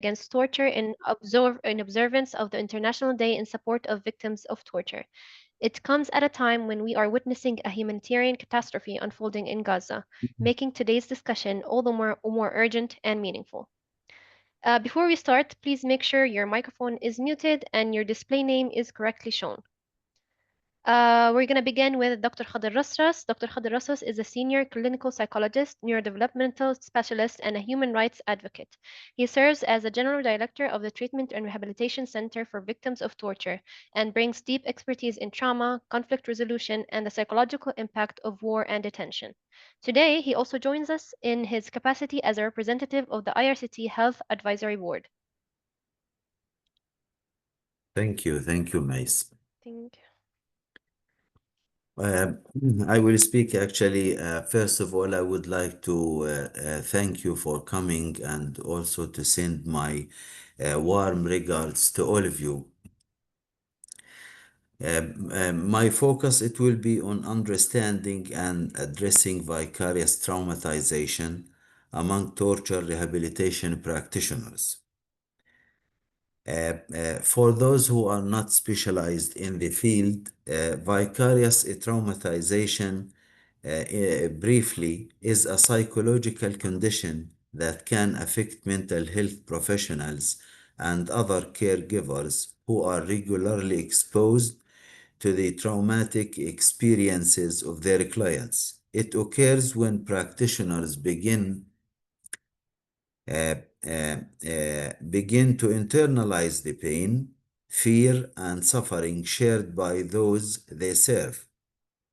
Against Torture in observance of the International Day in support of victims of torture. It comes at a time when we are witnessing a humanitarian catastrophe unfolding in Gaza, making today's discussion all the more urgent and meaningful. Before we start, please make sure your microphone is muted and your display name is correctly shown. We're going to begin with Dr. Khader Rasras. Dr. Khader Rasras is a senior clinical psychologist, neurodevelopmental specialist, and a human rights advocate. He serves as a general director of the Treatment and Rehabilitation Center for Victims of Torture and brings deep expertise in trauma, conflict resolution, and the psychological impact of war and detention. Today, he also joins us in his capacity as a representative of the IRCT Health Advisory Board. Thank you, Mace. Thank Uh, I will speak actually. First of all, I would like to thank you for coming and also to send my warm regards to all of you. My focus it will be on understanding and addressing vicarious traumatization among torture rehabilitation practitioners. For those who are not specialized in the field, vicarious traumatization, briefly, is a psychological condition that can affect mental health professionals and other caregivers who are regularly exposed to the traumatic experiences of their clients. It occurs when practitioners uh, begin to internalize the pain, fear, and suffering shared by those they serve.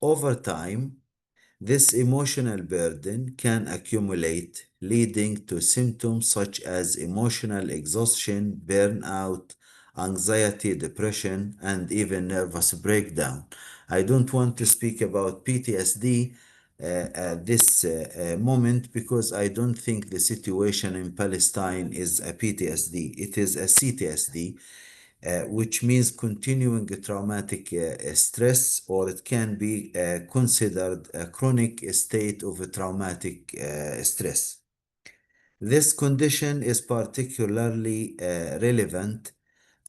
Over time, this emotional burden can accumulate, leading to symptoms such as emotional exhaustion, burnout, anxiety, depression, and even nervous breakdown. I don't want to speak about PTSD at this moment because I don't think the situation in Palestine is a PTSD. It is a CTSD, which means continuing traumatic stress, or it can be considered a chronic state of traumatic stress. This condition is particularly relevant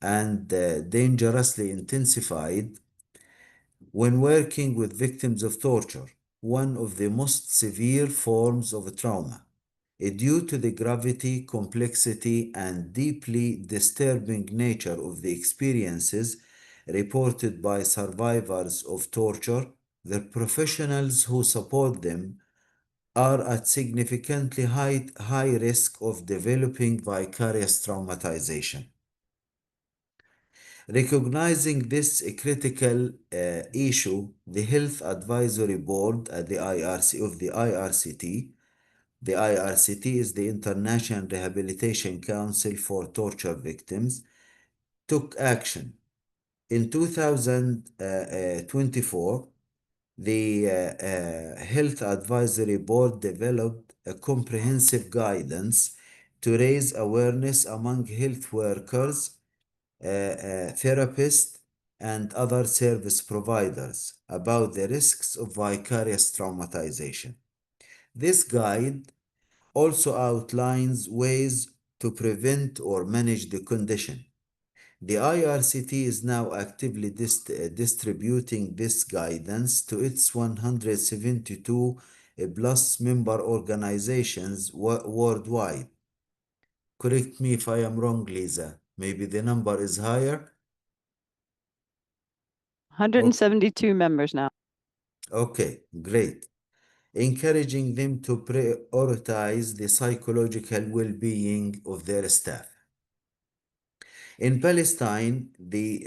and dangerously intensified when working with victims of torture, one of the most severe forms of trauma. Due to the gravity, complexity, and deeply disturbing nature of the experiences reported by survivors of torture, the professionals who support them are at significantly high risk of developing vicarious traumatization. Recognizing this critical issue, the Health Advisory Board at the IRCT, the IRCT is the International Rehabilitation Council for Torture Victims, took action. In 2024, the Health Advisory Board developed a comprehensive guidance to raise awareness among health workers, therapists, and other service providers about the risks of vicarious traumatization. This guide also outlines ways to prevent or manage the condition. The IRCT is now actively distributing this guidance to its 172 plus member organizations worldwide. Correct me if I am wrong, Lisa. Maybe the number is higher? 172 members now. Okay, great. Encouraging them to prioritize the psychological well-being of their staff. In Palestine, the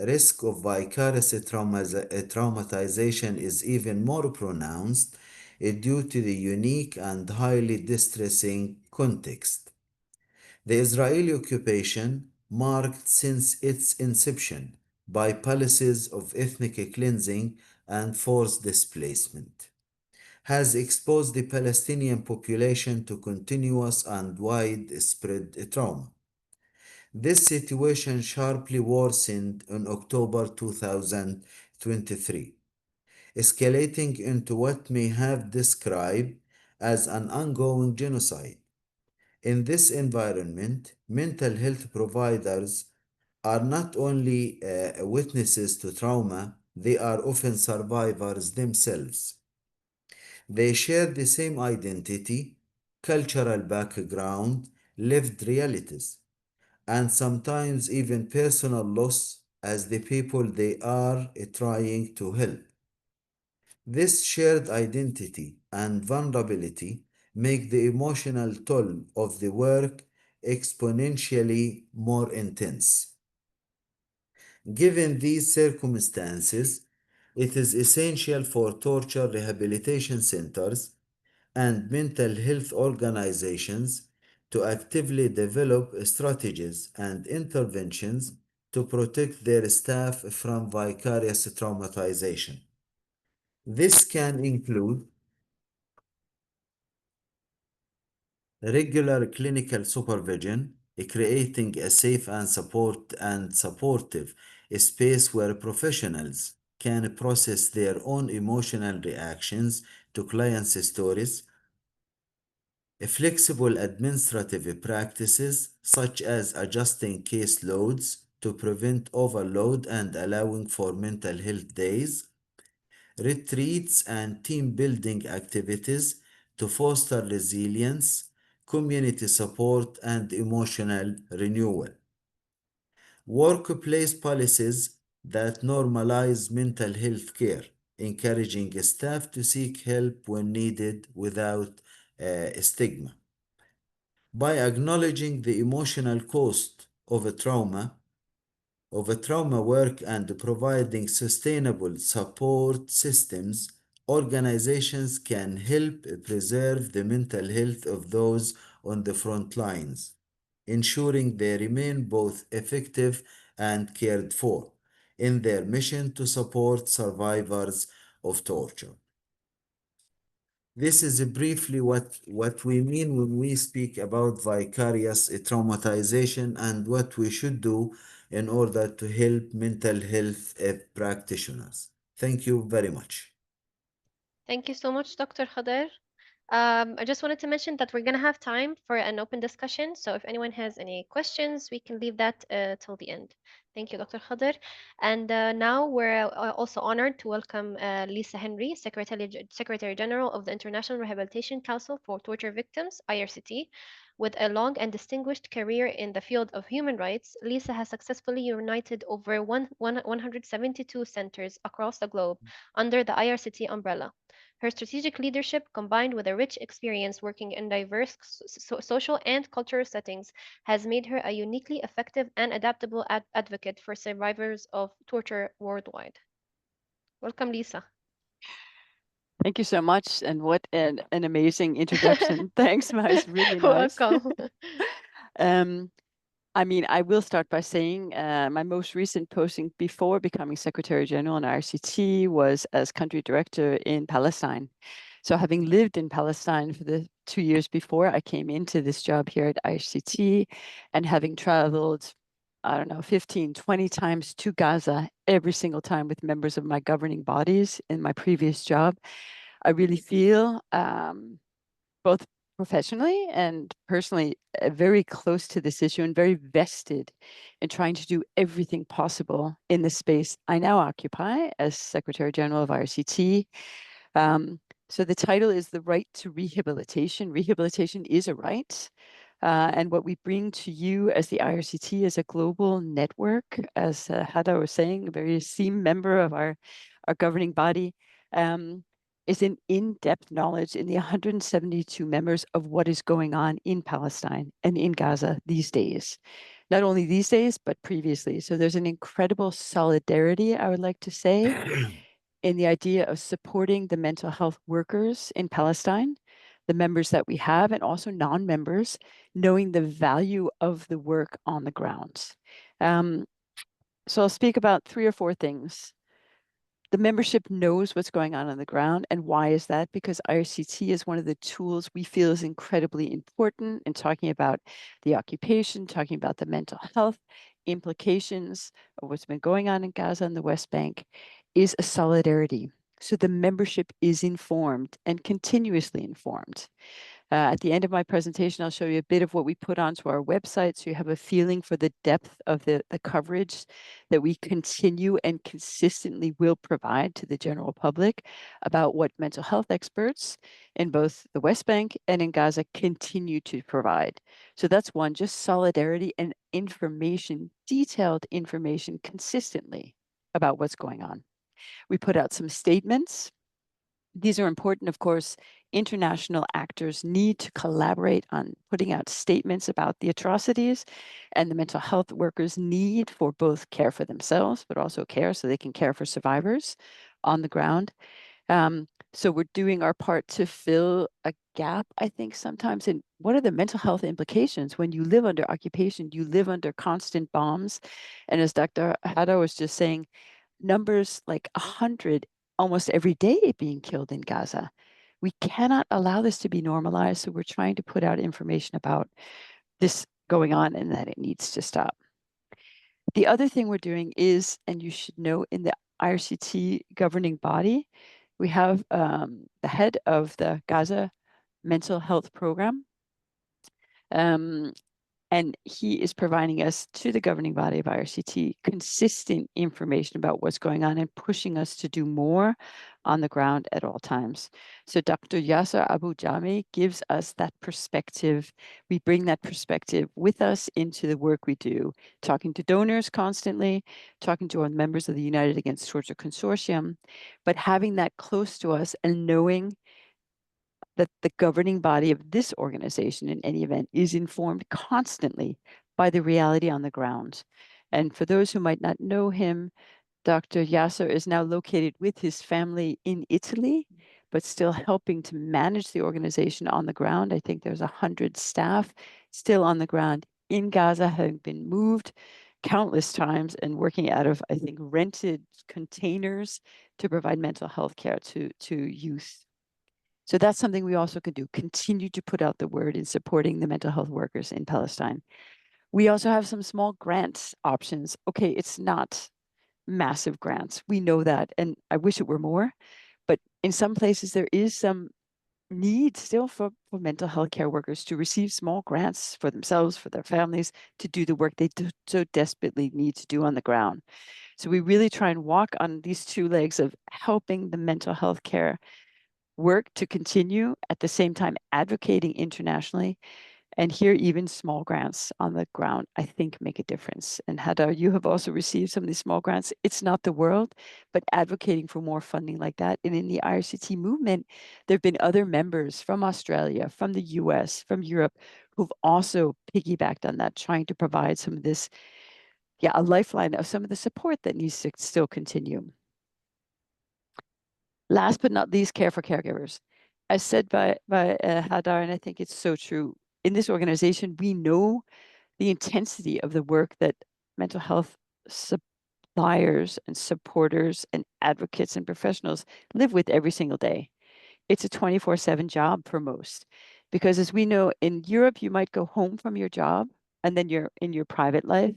risk of vicarious traumatization is even more pronounced due to the unique and highly distressing context. The Israeli occupation, marked since its inception by policies of ethnic cleansing and forced displacement, has exposed the Palestinian population to continuous and widespread trauma. This situation sharply worsened in October 2023, escalating into what may have described as an ongoing genocide. In this environment, mental health providers are not only witnesses to trauma, they are often survivors themselves. They share the same identity, cultural background, lived realities, and sometimes even personal loss as the people they are trying to help. This shared identity and vulnerability make the emotional toll of the work exponentially more intense. Given these circumstances, it is essential for torture rehabilitation centers and mental health organizations to actively develop strategies and interventions to protect their staff from vicarious traumatization. This can include regular clinical supervision, creating a safe and supportive space where professionals can process their own emotional reactions to clients' stories, flexible administrative practices such as adjusting caseloads to prevent overload and allowing for mental health days, retreats and team building activities to foster resilience, community support, and emotional renewal. Workplace policies that normalize mental health care, encouraging staff to seek help when needed without stigma. By acknowledging the emotional cost of a trauma work and providing sustainable support systems, organizations can help preserve the mental health of those on the front lines, ensuring they remain both effective and cared for in their mission to support survivors of torture. This is briefly what we mean when we speak about vicarious traumatization and what we should do in order to help mental health practitioners. Thank you very much. Thank you so much, Dr. Khader. I just wanted to mention that we're going to have time for an open discussion. So if anyone has any questions, we can leave that till the end. Thank you, Dr. Khader. And now we're also honored to welcome Lisa Henry, Secretary General of the International Rehabilitation Council for Torture Victims, IRCT. With a long and distinguished career in the field of human rights, Lisa has successfully united over 172 centers across the globe under the IRCT umbrella. Her strategic leadership, combined with a rich experience working in diverse social and cultural settings, has made her a uniquely effective and adaptable advocate for survivors of torture worldwide. Welcome, Lisa. Thank you so much. And what an amazing introduction. Thanks, Miles. Really nice. Welcome. I mean, I will start by saying my most recent posting before becoming Secretary General in IRCT was as country director in Palestine. So having lived in Palestine for the 2 years before I came into this job here at IRCT, and having traveled, I don't know, 15, 20 times to Gaza every single time with members of my governing bodies in my previous job, I really feel both professionally and personally very close to this issue and very vested in trying to do everything possible in the space I now occupy as Secretary General of IRCT. So the title is The Right to Rehabilitation. Rehabilitation is a right. And what we bring to you as the IRCT is a global network, as Hada was saying, a very esteemed member of our governing body, is an in-depth knowledge in the 172 members of what is going on in Palestine and in Gaza these days. Not only these days, but previously. So there's an incredible solidarity, I would like to say, in the idea of supporting the mental health workers in Palestine, the members that we have, and also non-members, knowing the value of the work on the ground. So I'll speak about 3 or 4 things. The membership knows what's going on the ground. And why is that? Because IRCT is one of the tools we feel is incredibly important in talking about the occupation, talking about the mental health implications of what's been going on in Gaza and the West Bank, is a solidarity. So the membership is informed and continuously informed. At the end of my presentation, I'll show you a bit of what we put onto our website, so you have a feeling for the depth of the coverage that we continue and consistently will provide to the general public about what mental health experts in both the West Bank and in Gaza continue to provide. So that's one, just solidarity and information, detailed information consistently about what's going on. We put out some statements. These are important, of course. International actors need to collaborate on putting out statements about the atrocities, and the mental health workers need for both care for themselves, but also care so they can care for survivors on the ground. So we're doing our part to fill a gap, I think, sometimes in what are the mental health implications when you live under occupation, you live under constant bombs. And as Dr. Hada was just saying, numbers like 100 almost every day being killed in Gaza. We cannot allow this to be normalized. So we're trying to put out information about this going on and that it needs to stop. The other thing we're doing is, and you should know, in the IRCT governing body, we have the head of the Gaza mental health program. And he is providing us, to the governing body of IRCT, consistent information about what's going on and pushing us to do more on the ground at all times. So Dr. Yasser Abu Jami gives us that perspective. We bring that perspective with us into the work we do, talking to donors constantly, talking to our members of the United Against Torture Consortium, but having that close to us and knowing that the governing body of this organization, in any event, is informed constantly by the reality on the ground. And for those who might not know him, Dr. Yasser is now located with his family in Italy, but still helping to manage the organization on the ground. I think there's 100 staff still on the ground in Gaza, having been moved countless times and working out of, I think, rented containers to provide mental health care to youth. So that's something we also could do, continue to put out the word in supporting the mental health workers in Palestine. We also have some small grants options. Okay, it's not massive grants. We know that, and I wish it were more, but in some places there is some need still for mental health care workers to receive small grants for themselves, for their families, to do the work they so desperately need to do on the ground. So we really try and walk on these two legs of helping the mental health care work to continue, at the same time advocating internationally. And here, even small grants on the ground, I think, make a difference. And Hada, you have also received some of these small grants. It's not the world, but advocating for more funding like that. And in the IRCT movement, there have been other members from Australia, from the US, from Europe, who've also piggybacked on that, trying to provide some of this, a lifeline of some of the support that needs to still continue. Last but not least, care for caregivers. As said by Hadar, and I think it's so true, in this organization, we know the intensity of the work that mental health suppliers and supporters and advocates and professionals live with every single day. It's a 24/7 job for most, because as we know, in Europe, you might go home from your job and then you're in your private life.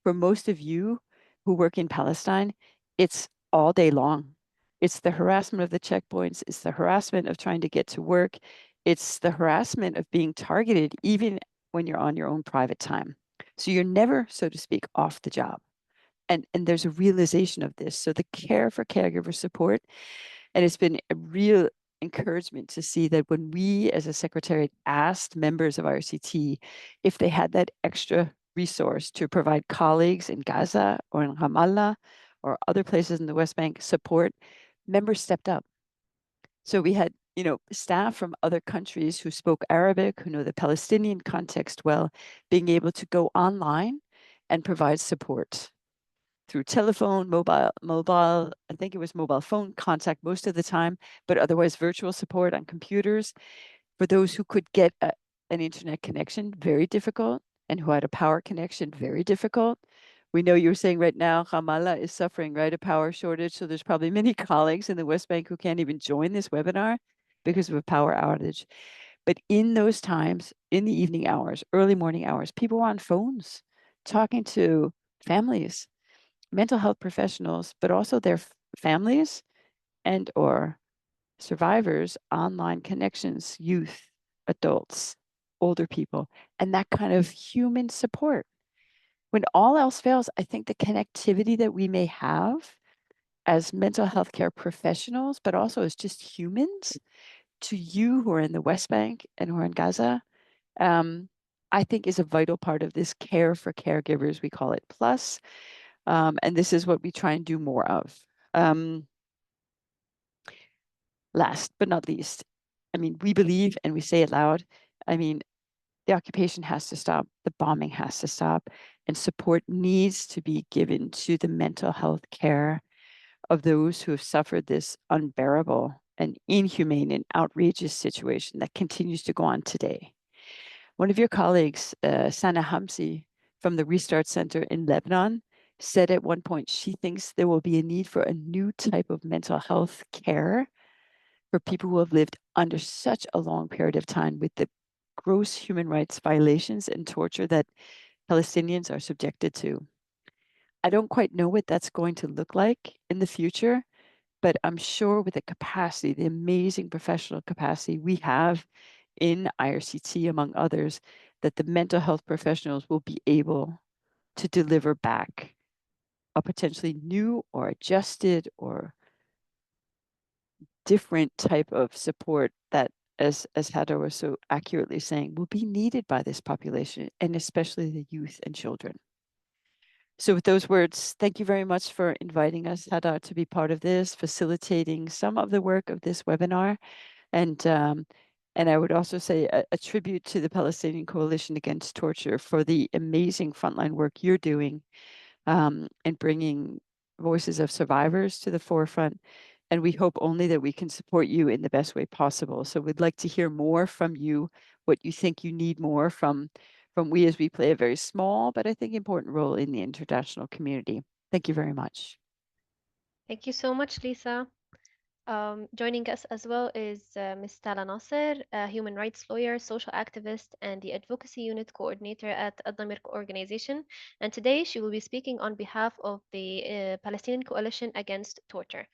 For most of you who work in Palestine, it's all day long. It's the harassment of the checkpoints. It's the harassment of trying to get to work. It's the harassment of being targeted, even when you're on your own private time. So you're never, so to speak, off the job. And there's a realization of this. So the care for caregiver support, and it's been a real encouragement to see that when we as a secretariat asked members of IRCT if they had that extra resource to provide colleagues in Gaza or in Ramallah or other places in the West Bank support, members stepped up. So we had, staff from other countries who spoke Arabic, who know the Palestinian context well, being able to go online and provide support through telephone, mobile, I think it was mobile phone contact most of the time, but otherwise virtual support on computers. For those who could get an internet connection, very difficult, and who had a power connection, very difficult. We know you're saying right now, Ramallah is suffering, right, a power shortage. So there's probably many colleagues in the West Bank who can't even join this webinar because of a power outage. But in those times, in the evening hours, early morning hours, people were on phones talking to families, mental health professionals, but also their families and or survivors, online connections, youth, adults, older people, and that kind of human support. When all else fails, I think the connectivity that we may have as mental health care professionals, but also as just humans, to you who are in the West Bank and who are in Gaza, I think is a vital part of this care for caregivers, we call it plus. And this is what we try and do more of. Last but not least, I mean, we believe, and we say it loud, I mean, the occupation has to stop, the bombing has to stop, and support needs to be given to the mental health care of those who have suffered this unbearable and inhumane and outrageous situation that continues to go on today. One of your colleagues, Sana Hamsi from the Restart Center in Lebanon, said at one point she thinks there will be a need for a new type of mental health care for people who have lived under such a long period of time with the gross human rights violations and torture that Palestinians are subjected to. I don't quite know what that's going to look like in the future, but I'm sure with the capacity, the amazing professional capacity we have in IRCT, among others, that the mental health professionals will be able to deliver back a potentially new or adjusted or different type of support that, as Hada was so accurately saying, will be needed by this population, and especially the youth and children. So with those words, thank you very much for inviting us, Hada, to be part of this, facilitating some of the work of this webinar. And I would also say a tribute to the Palestinian Coalition Against Torture for the amazing frontline work you're doing, and bringing voices of survivors to the forefront. And we hope only that we can support you in the best way possible. So we'd like to hear more from you, what you think you need more from we, as we play a very small, but I think important role in the international community. Thank you very much. Thank you so much, Lisa. Joining us as well is Ms. Tala Nasser, a human rights lawyer, social activist, and the advocacy unit coordinator at Ad-Damir organization. And today she will be speaking on behalf of the Palestinian Coalition Against Torture.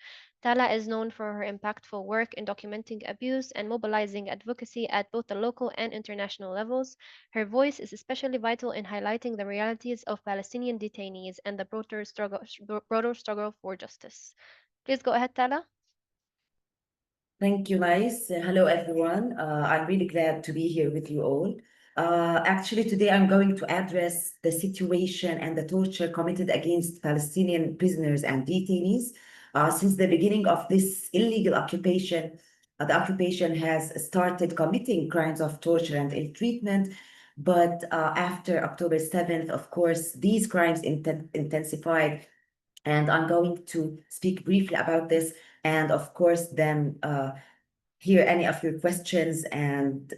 Tala is known for her impactful work in documenting abuse and mobilizing advocacy at both the local and international levels. Her voice is especially vital in highlighting the realities of Palestinian detainees and the broader struggle for justice. Please go ahead, Tala. Thank you, Mais. Hello, everyone. I'm really glad to be here with you all. Actually, today I'm going to address the situation and the torture committed against Palestinian prisoners and detainees. Since the beginning of this illegal occupation, the occupation has started committing crimes of torture and ill treatment. But after October 7th, of course, these crimes intensified. And I'm going to speak briefly about this, and of course, then hear any of your questions and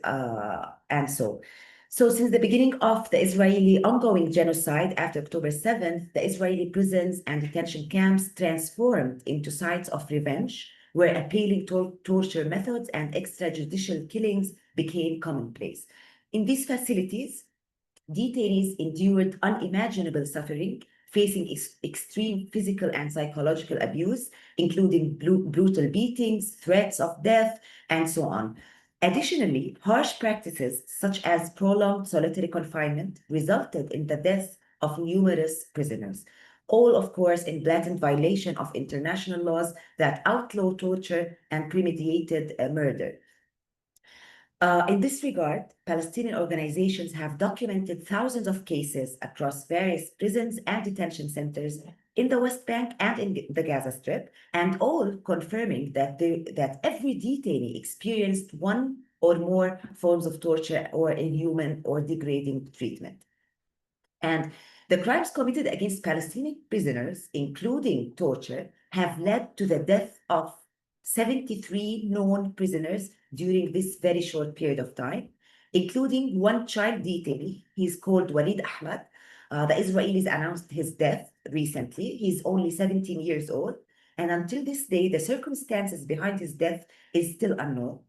so. So since the beginning of the Israeli ongoing genocide after October 7th, the Israeli prisons and detention camps transformed into sites of revenge, where appalling torture methods and extrajudicial killings became commonplace. In these facilities, detainees endured unimaginable suffering, facing extreme physical and psychological abuse, including brutal beatings, threats of death, and so on. Additionally, harsh practices such as prolonged solitary confinement resulted in the death of numerous prisoners, all, of course, in blatant violation of international laws that outlaw torture and premeditated murder. In this regard, Palestinian organizations have documented thousands of cases across various prisons and detention centers in the West Bank and in the Gaza Strip, and all confirming that every detainee experienced one or more forms of torture or inhuman or degrading treatment. And the crimes committed against Palestinian prisoners, including torture, have led to the death of 73 known prisoners during this very short period of time, including one child detainee. He's called Walid Ahmad. The Israelis announced his death recently. He's only 17 years old. And until this day, the circumstances behind his death is still unknown.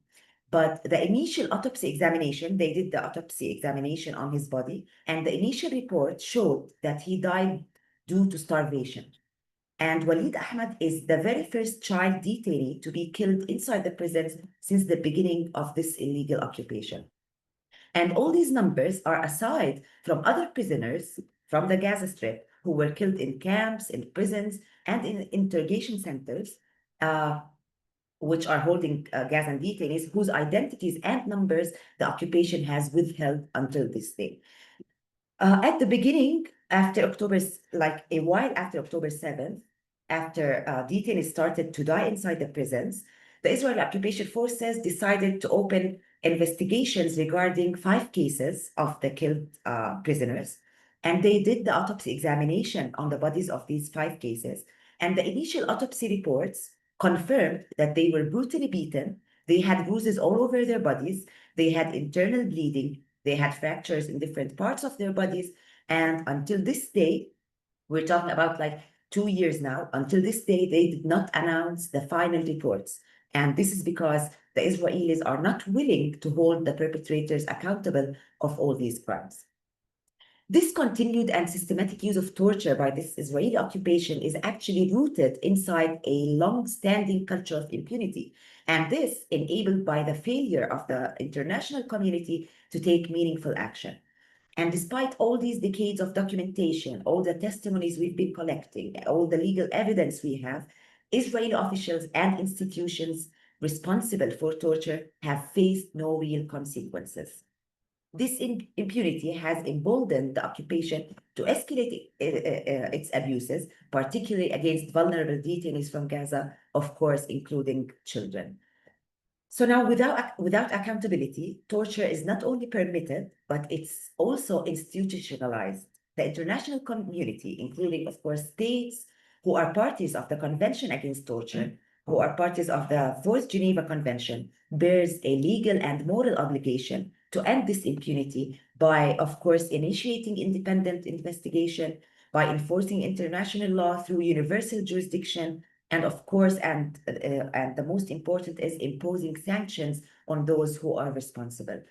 But the initial autopsy examination, they did the autopsy examination on his body, and the initial report showed that he died due to starvation. And Walid Ahmad is the very first child detainee to be killed inside the prisons since the beginning of this illegal occupation. And all these numbers are aside from other prisoners from the Gaza Strip who were killed in camps, in prisons, and in interrogation centers, which are holding Gazan detainees whose identities and numbers the occupation has withheld until this day. At the beginning, after October, like a while after October 7th, after detainees started to die inside the prisons, the Israeli occupation forces decided to open investigations regarding 5 cases of the killed prisoners. And they did the autopsy examination on the bodies of these 5 cases. And the initial autopsy reports confirmed that they were brutally beaten. They had bruises all over their bodies. They had internal bleeding. They had fractures in different parts of their bodies. And until this day, we're talking about like 2 years now, until this day, they did not announce the final reports. And this is because the Israelis are not willing to hold the perpetrators accountable of all these crimes. This continued and systematic use of torture by this Israeli occupation is actually rooted inside a long-standing culture of impunity, and this enabled by the failure of the international community to take meaningful action. And despite all these decades of documentation, all the testimonies we've been collecting, all the legal evidence we have, Israeli officials and institutions responsible for torture have faced no real consequences. This impunity has emboldened the occupation to escalate its abuses, particularly against vulnerable detainees from Gaza, of course, including children. So now, without accountability, torture is not only permitted, but it's also institutionalized. The international community, including, of course, states who are parties of the Convention Against Torture, who are parties of the Fourth Geneva Convention, bears a legal and moral obligation to end this impunity by, of course, initiating independent investigation, by enforcing international law through universal jurisdiction, and of course, and the most important is imposing sanctions on those who are responsible.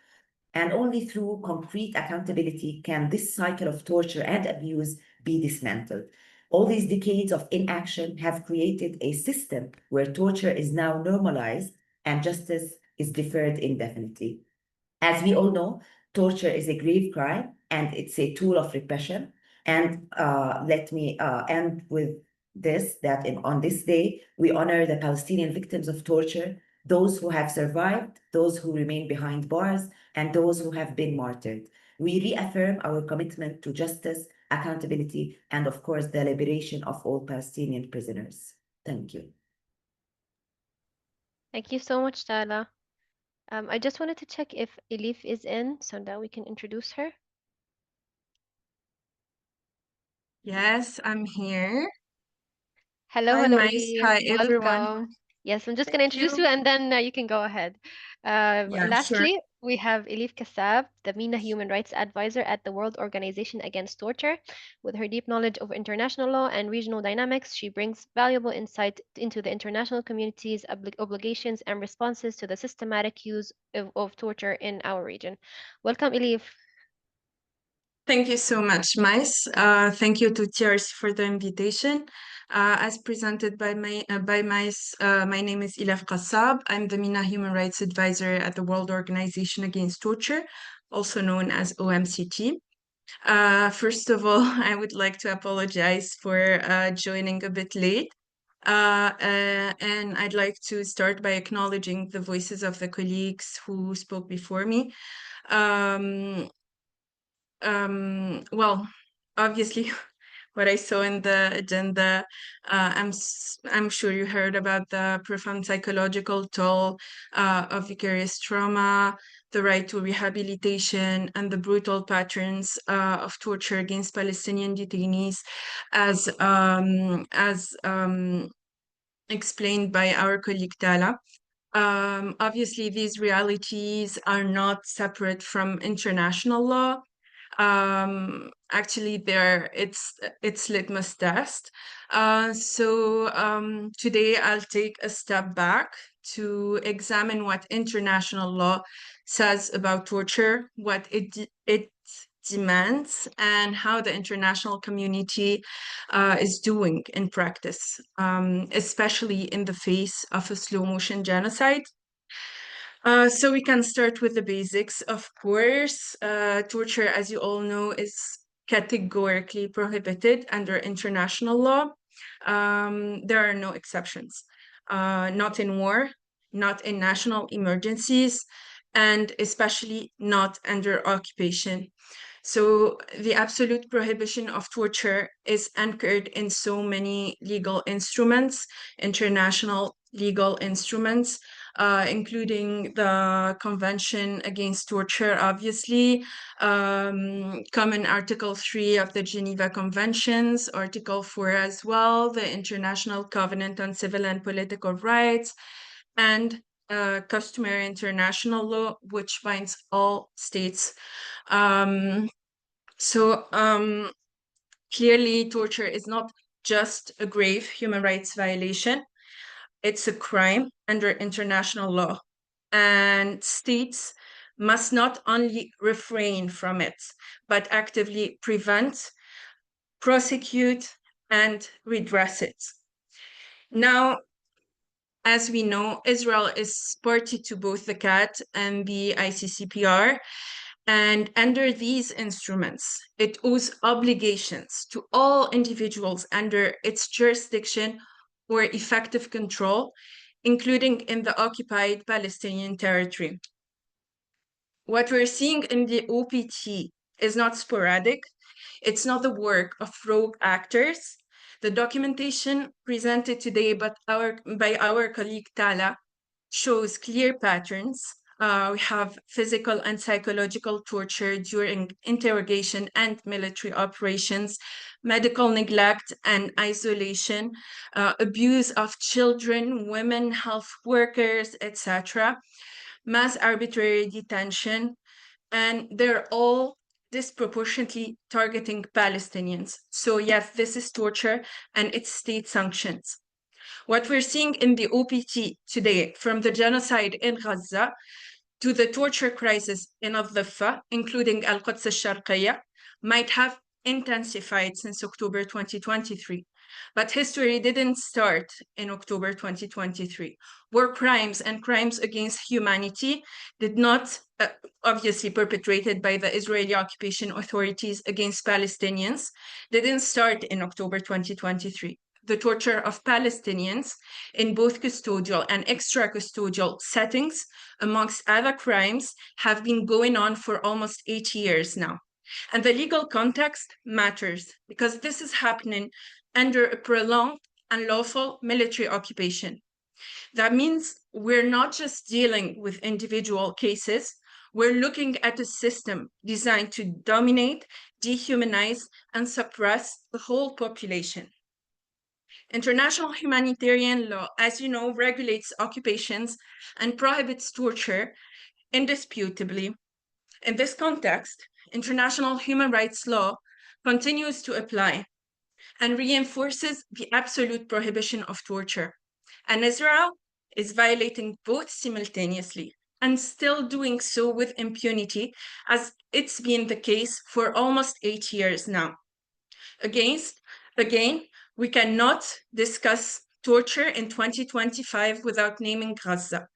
And only through concrete accountability can this cycle of torture and abuse be dismantled. All these decades of inaction have created a system where torture is now normalized and justice is deferred indefinitely. As we all know, torture is a grave crime and it's a tool of repression. And let me end with this, that on this day, we honor the Palestinian victims of torture, those who have survived, those who remain behind bars, and those who have been martyred. We reaffirm our commitment to justice, accountability, and of course, the liberation of all Palestinian prisoners. Thank you. Thank you so much, Tala. I just wanted to check if Elif is in so that we can introduce her. Yes, I'm here. Hello, Hi, hello, Mice. Elif. Hi, everyone. Welcome. Yes, I'm just going to Thank introduce you. you and then you can go ahead. Yeah, sure. Lastly, we have Elif Kassab, the MENA Human Rights Advisor at the World Organization Against Torture. With her deep knowledge of international law and regional dynamics, she brings valuable insight into the international community's obligations and responses to the systematic use of torture in our region. Welcome, Elif. Thank you so much, Mice. Thank you to TRC for the invitation. As presented by Mice, my name is Ilaf Qassab. I'm the MENA Human Rights Advisor at the World Organization Against Torture, also known as OMCT. First of all, I would like to apologize for joining a bit late. And I'd like to start by acknowledging the voices of the colleagues who spoke before me. Well, obviously, what I saw in the agenda, I'm sure you heard about the profound psychological toll of vicarious trauma, the right to rehabilitation, and the brutal patterns of torture against Palestinian detainees, as explained by our colleague Tala. Obviously, these realities are not separate from international law. Actually, it's litmus test. So today I'll take a step back to examine what international law says about torture, what it demands, and how the international community is doing in practice, especially in the face of a slow motion genocide. So we can start with the basics, of course. Torture, as you all know, is categorically prohibited under international law. There are no exceptions, not in war, not in national emergencies, and especially not under occupation. So the absolute prohibition of torture is anchored in so many legal instruments, international legal instruments, including the Convention Against Torture, obviously, Common Article 3 of the Geneva Conventions, Article 4 as well, the International Covenant on Civil and Political Rights, and customary international law, which binds all states. Clearly, torture is not just a grave human rights violation. It's a crime under international law. And states must not only refrain from it, but actively prevent, prosecute, and redress it. Now, as we know, Israel is party to both the CAT and the ICCPR. And under these instruments, it owes obligations to all individuals under its jurisdiction or effective control, including in the occupied Palestinian territory. What we're seeing in the OPT is not sporadic. It's not the work of rogue actors. The documentation presented today by our colleague Tala shows clear patterns. We have physical and psychological torture during interrogation and military operations, medical neglect and isolation, abuse of children, women, health workers, etc., mass arbitrary detention, and they're all disproportionately targeting Palestinians. So yes, this is torture and it's state sanctions. What we're seeing in the OPT today, from the genocide in Gaza to the torture crisis in Al-Dhiffa, including Al-Quds al-Sharqiyya, might have intensified since October 2023. But history didn't start in October 2023. War crimes and crimes against humanity did not, obviously perpetrated by the Israeli occupation authorities against Palestinians, didn't start in October 2023. The torture of Palestinians in both custodial and extra-custodial settings, amongst other crimes, have been going on for almost 8 years now. And the legal context matters because this is happening under a prolonged and lawful military occupation. That means we're not just dealing with individual cases, we're looking at a system designed to dominate, dehumanize, and suppress the whole population. International humanitarian law, as you know, regulates occupations and prohibits torture indisputably. In this context, international human rights law continues to apply and reinforces the absolute prohibition of torture. And Israel is violating both simultaneously and still doing so with impunity, as it's been the case for almost 8 years now. Again, we cannot discuss torture in 2025 without naming Gaza.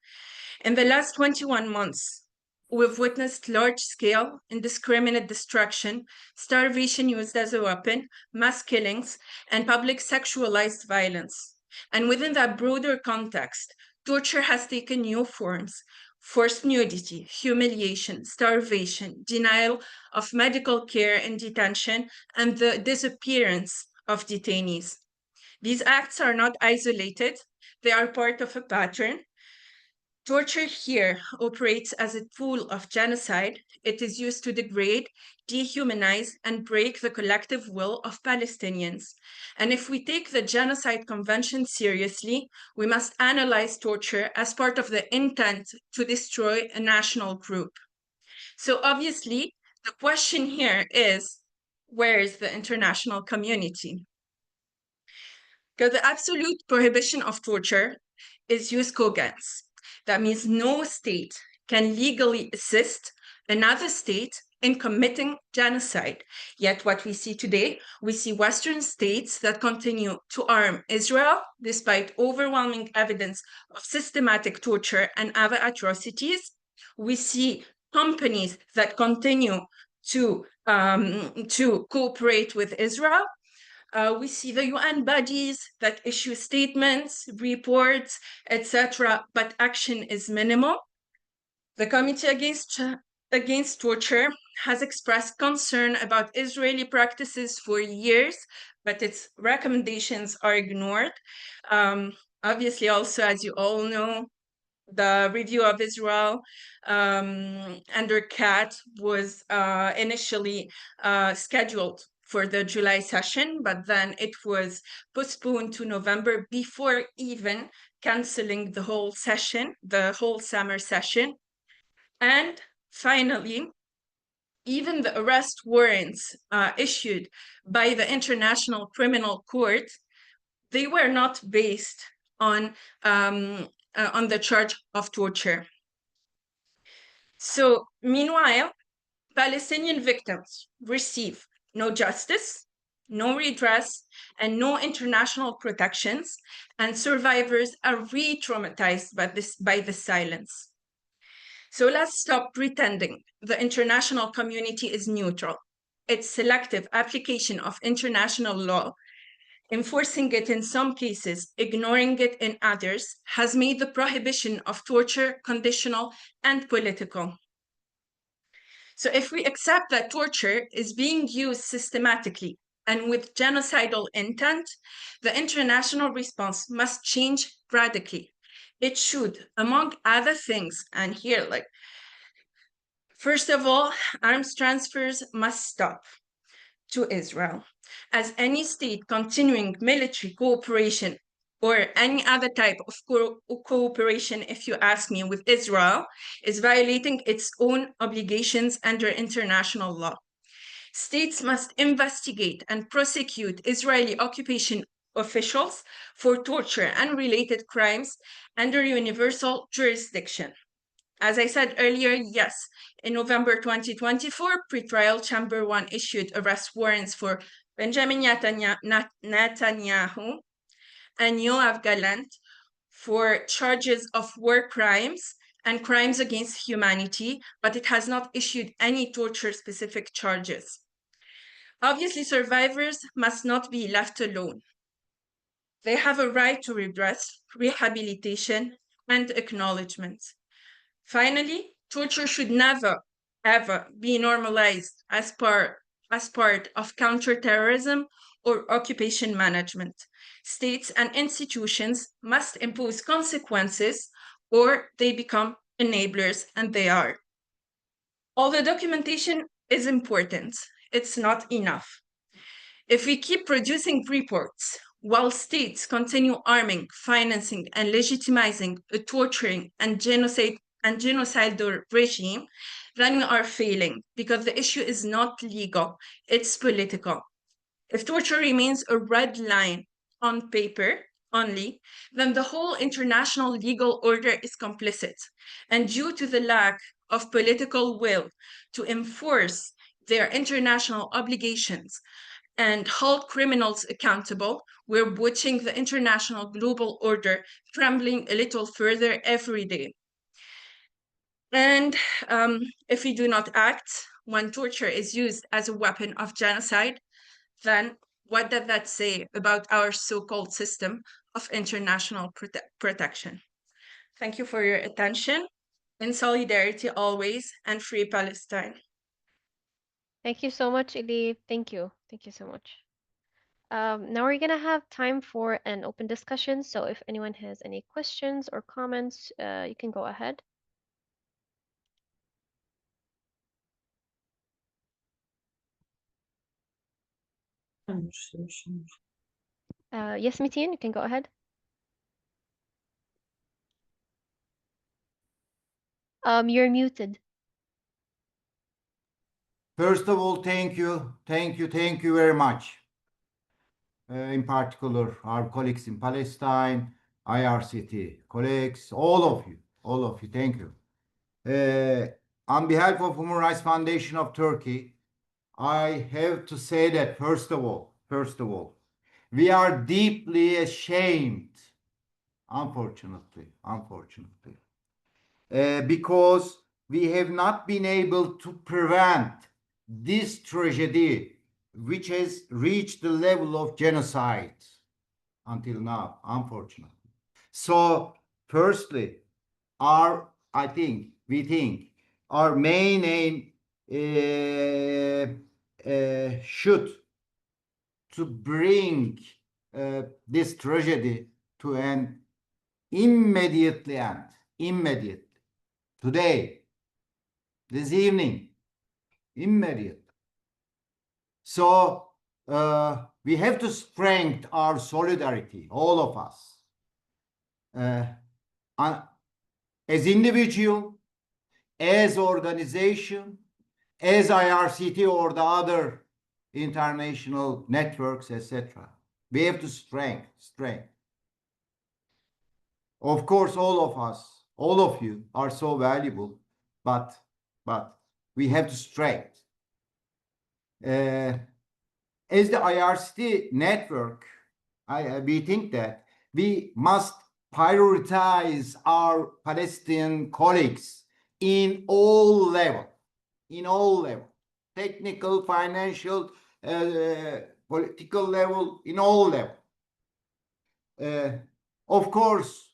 In the last 21 months, we've witnessed large-scale, indiscriminate destruction, starvation used as a weapon, mass killings, and public sexualized violence. And within that broader context, torture has taken new forms: forced nudity, humiliation, starvation, denial of medical care in detention, and the disappearance of detainees. These acts are not isolated, they are part of a pattern. Torture here operates as a tool of genocide. It is used to degrade, dehumanize, and break the collective will of Palestinians. And if we take the Genocide Convention seriously, we must analyze torture as part of the intent to destroy a national group. So obviously, the question here is, where is the international community? Because the absolute prohibition of torture is jus cogens. That means no state can legally assist another state in committing genocide. Yet what we see today, we see Western states that continue to arm Israel despite overwhelming evidence of systematic torture and other atrocities. We see companies that continue to cooperate with Israel. We see the UN bodies that issue statements, reports, etc., but action is minimal. The Committee Against Torture has expressed concern about Israeli practices for years, but its recommendations are ignored. Obviously, also, as you all know, the review of Israel under CAT was initially scheduled for the July session, but then it was postponed to November before even canceling the whole session, the whole summer session. And finally, even the arrest warrants issued by the International Criminal Court, they were not based on the charge of torture. So meanwhile, Palestinian victims receive no justice, no redress, and no international protections, and survivors are re-traumatized by this silence. So let's stop pretending the international community is neutral. Its selective application of international law, enforcing it in some cases, ignoring it in others, has made the prohibition of torture conditional and political. So if we accept that torture is being used systematically and with genocidal intent, the international response must change radically. It should, among other things, and here, first of all, arms transfers must stop to Israel, as any state continuing military cooperation or any other type of cooperation, if you ask me, with Israel, is violating its own obligations under international law. States must investigate and prosecute Israeli occupation officials for torture and related crimes under universal jurisdiction. As I said earlier, yes, in November 2024, Pretrial Chamber 1 issued arrest warrants for Benjamin Netanyahu and Yoav Gallant for charges of war crimes and crimes against humanity, but it has not issued any torture-specific charges. Obviously, survivors must not be left alone. They have a right to redress, rehabilitation, and acknowledgement. Finally, torture should never, ever be normalized as part of counterterrorism or occupation management. States and institutions must impose consequences or they become enablers, and they are. Although documentation is important, it's not enough. If we keep producing reports while states continue arming, financing, and legitimizing a torturing and genocidal regime, then we are failing because the issue is not legal, it's political. If torture remains a red line on paper only, then the whole international legal order is complicit. And due to the lack of political will to enforce their international obligations and hold criminals accountable, we're watching the international global order trembling a little further every day. And if we do not act when torture is used as a weapon of genocide, then what does that say about our so-called system of international protection? Thank you for your attention. In solidarity always, and free Palestine. Thank you so much, Elif. Thank you. Thank you so much. Now we're gonna have time for an open discussion. So if anyone has any questions or comments, you can go ahead. Yes, Metin, you can go ahead. You're muted. First of all, thank you very much. In particular, our colleagues in Palestine, IRCT colleagues, all of you, thank you. on behalf of Human Rights Foundation of Turkey, I have to say that first of all, we are deeply ashamed, unfortunately, because we have not been able to prevent this tragedy, which has reached the level of genocide until now, unfortunately. So, firstly, we think our main aim should to bring this tragedy to an immediately end, immediately, today, this evening, immediately. So we have to strengthen our solidarity, all of us, as individual, as organization, as IRCT or the other international networks, etc. We have to strengthen. Of course, all of us, all of you are so valuable, but we have to strengthen. As the IRCT network, we think that we must prioritize our Palestinian colleagues in all levels, technical, financial, political level, in all levels. Of course,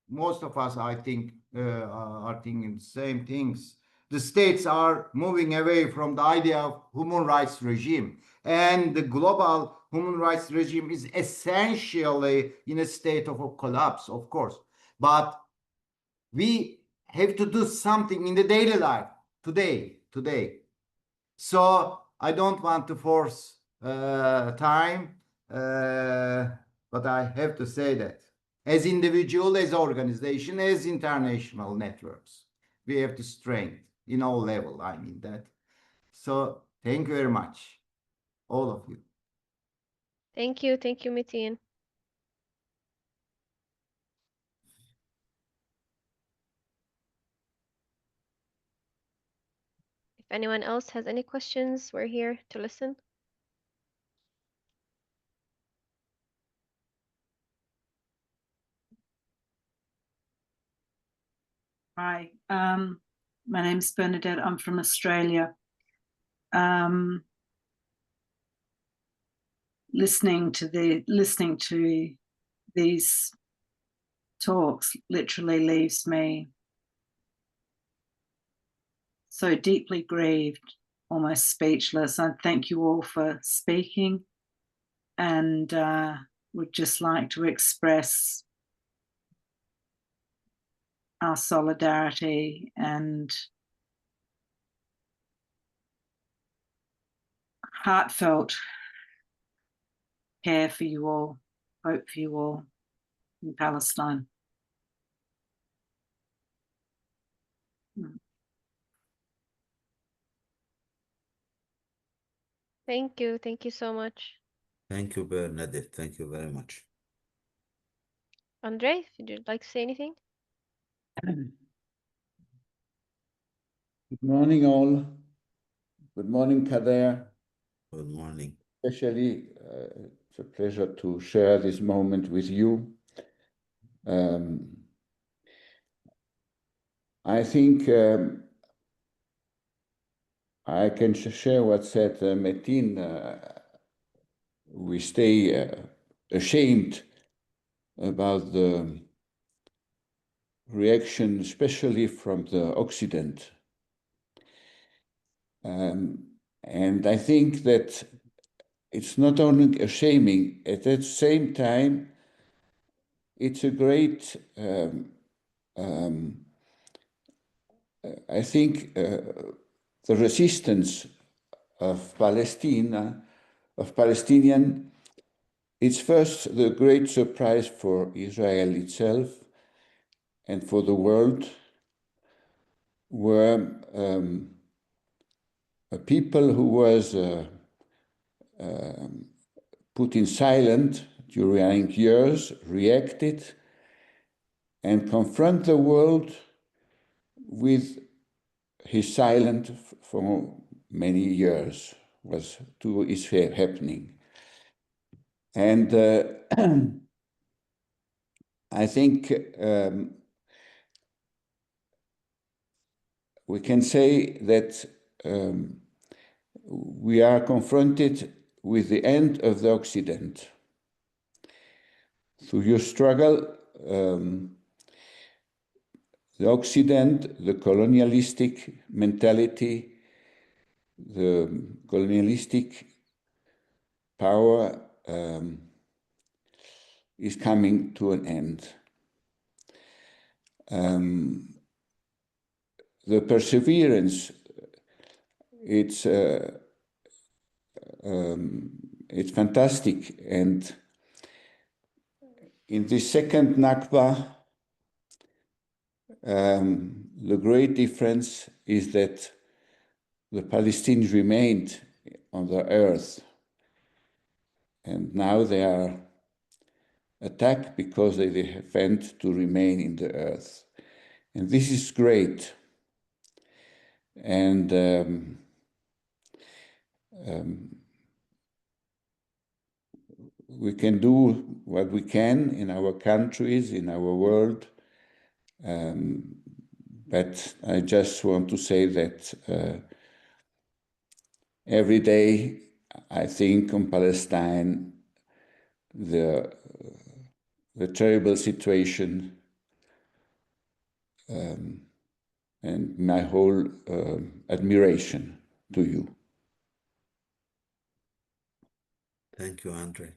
most of us, I think, are thinking the same things. The states are moving away from the idea of human rights regime, and the global human rights regime is essentially in a state of collapse, of course. But we have to do something in the daily life today. So I don't want to force time, but I have to say that as individual, as organization, as international networks, we have to strengthen in all level. I mean that. So thank you very much, all of you. Thank you, Metin. If anyone else has any questions, we're here to listen. Hi, my name's Bernadette. I'm from Australia. Listening to these talks literally leaves me so deeply grieved, almost speechless. I thank you all for speaking, and would just like to express our solidarity and heartfelt care for you all, hope for you all in Palestine. Thank you so much. Thank you, Bernadette. Thank you very much. Andre, would you like to say anything? Good morning, all. Good morning, Kader. Good morning. Especially, it's a pleasure to share this moment with you. I think I can share what said Metin. We stay ashamed about the reaction, especially from the Occident. And I think that it's not only a shaming, at the same time, it's a great, I think, the resistance of Palestinian, it's first the great surprise for Israel itself and for the world, where a people who was put in silent during years reacted and confront the world with he's silent for many years, is happening. And I think we can say that we are confronted with the end of the Occident. Through your struggle, the Occident, the colonialistic mentality, the colonialistic power is coming to an end. The perseverance, it's fantastic. And in the second Nakba, the great difference is that the Palestinians remained on the earth, and now they are attacked because they defend to remain in the earth. And this is great. And we can do what we can in our countries, in our world. But I just want to say that every day I think on Palestine, the terrible situation, and my whole admiration to you. Thank you, Andre.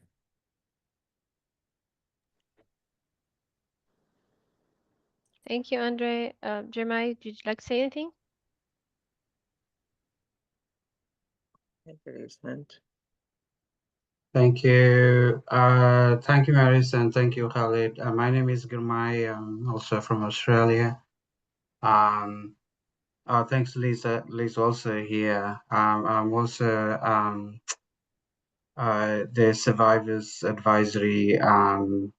Thank you, Andre. Jeremiah, did you like to say anything? Thank you. Thank you, Maris, and thank you, Khalid. My name is Girmay. I'm also from Australia. Thanks, Lisa. Lisa's also here. I'm also the Survivors Advisory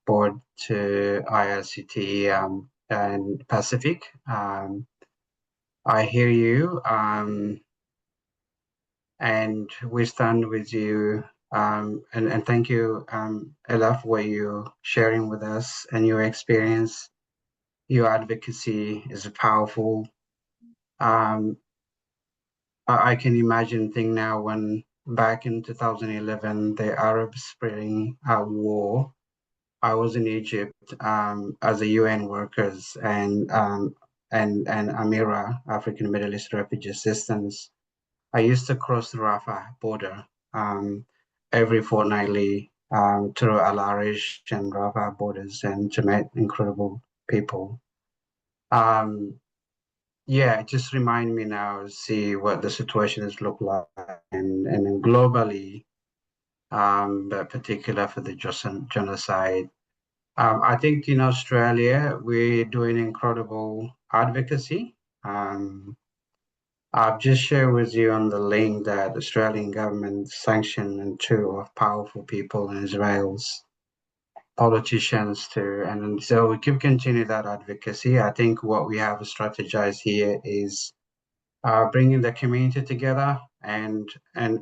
Board to IRCT and Pacific. I hear you, and we stand with you. And thank you, Ella, for what you're sharing with us and your experience. Your advocacy is powerful. I can imagine thing now when back in 2011, the Arab Spring War, I was in Egypt as a UN workers and AMIRA, African Middle East Refugee Assistance. I used to cross the Rafah border every fortnightly through Al Arish and Rafah borders and to meet incredible people. Yeah, it just remind me now, see what the situation has looked like and globally, but particular for the genocide. I think in Australia, we're doing incredible advocacy. I've just shared with you on the link that the Australian government sanctioned and two of powerful people in Israel's politicians too. And so we keep continuing that advocacy. I think what we have strategized here is bringing the community together and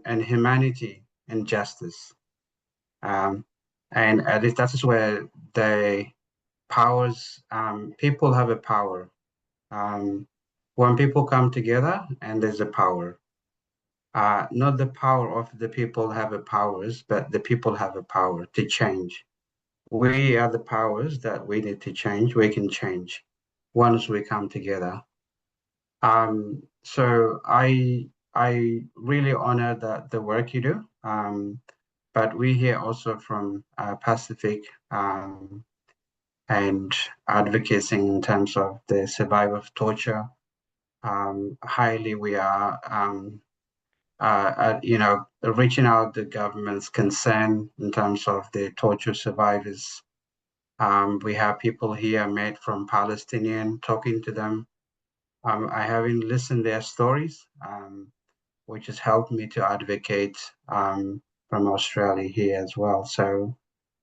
humanity and justice. And at least that is where the powers, people have a power. When people come together and there's a power, not the power of the people have a powers, but the people have a power to change. We are the powers that we need to change. We can change once we come together. So I really honor the work you do. But we hear also from Pacific and advocating in terms of the survival of torture. Highly, we are reaching out the government's concern in terms of the torture survivors. We have people here made from Palestinian talking to them. I haven't listened their stories, which has helped me to advocate from Australia here as well. So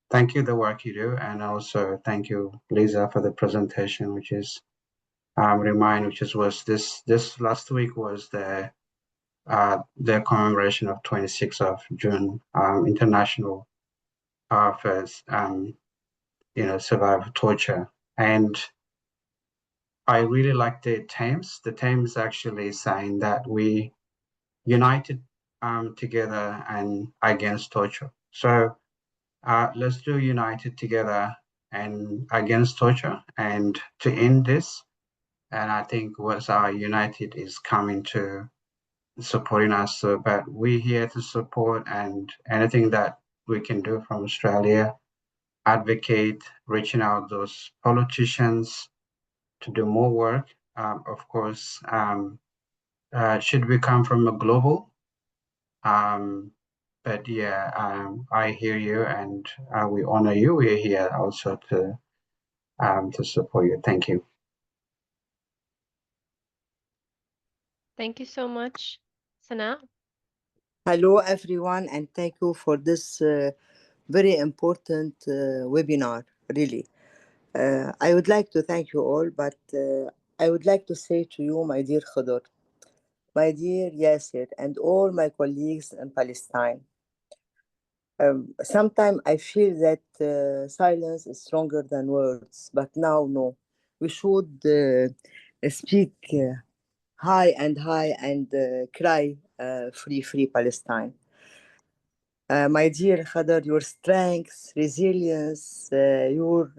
thank you the work you do, and also thank you, Lisa, for the presentation, which is remind, which was this last week was the commemoration of 26th of June, International First, Survival of Torture. And I really like the Thames. The Thames actually saying that we united together and against torture. So let's do united together and against torture and to end this. And I think what's our united is coming to supporting us. So, but we're here to support, and anything that we can do from Australia, advocate, reaching out those politicians to do more work. Of course, should we come from a global? But yeah, I hear you, and we honor you. We're here also to support you. Thank you. Thank you so much. Sana? Hello, everyone, and thank you for this very important webinar, really. I would like to thank you all, but I would like to say to you, my dear Khadr, my dear Yasser, and all my colleagues in Palestine, sometimes I feel that silence is stronger than words, but now, no. We should speak high and cry free, free Palestine. My dear Khadr, your strength, resilience, your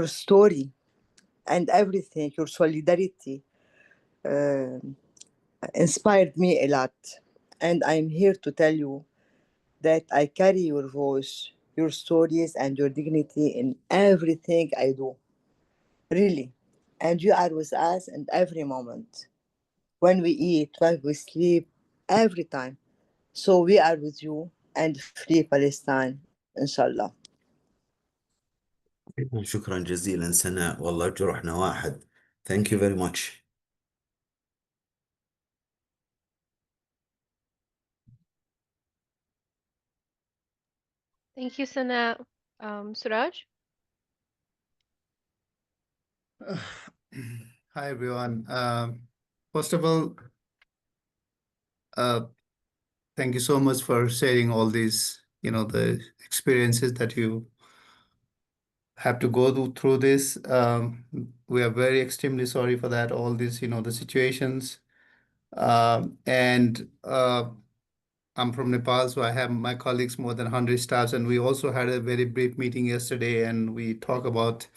story, and everything, your solidarity uh, inspired me a lot. And I'm here to tell you that I carry your voice, your stories, and your dignity in everything I do. Really. And you are with us in every moment. When we eat, when we sleep, every time. So we are with you and free Palestine, inshallah. شكرا جزيلا سناء، والله جروحنا واحد. Thank you very much. Thank you, Sana. Suraj? Hi, everyone. First of all, thank you so much for sharing all these, the experiences that you have to go through this. We are very extremely sorry for that, all these, the situations. And I'm from Nepal, so I have my colleagues, more than 100 staffs, and we also had a very brief meeting yesterday, and we talk about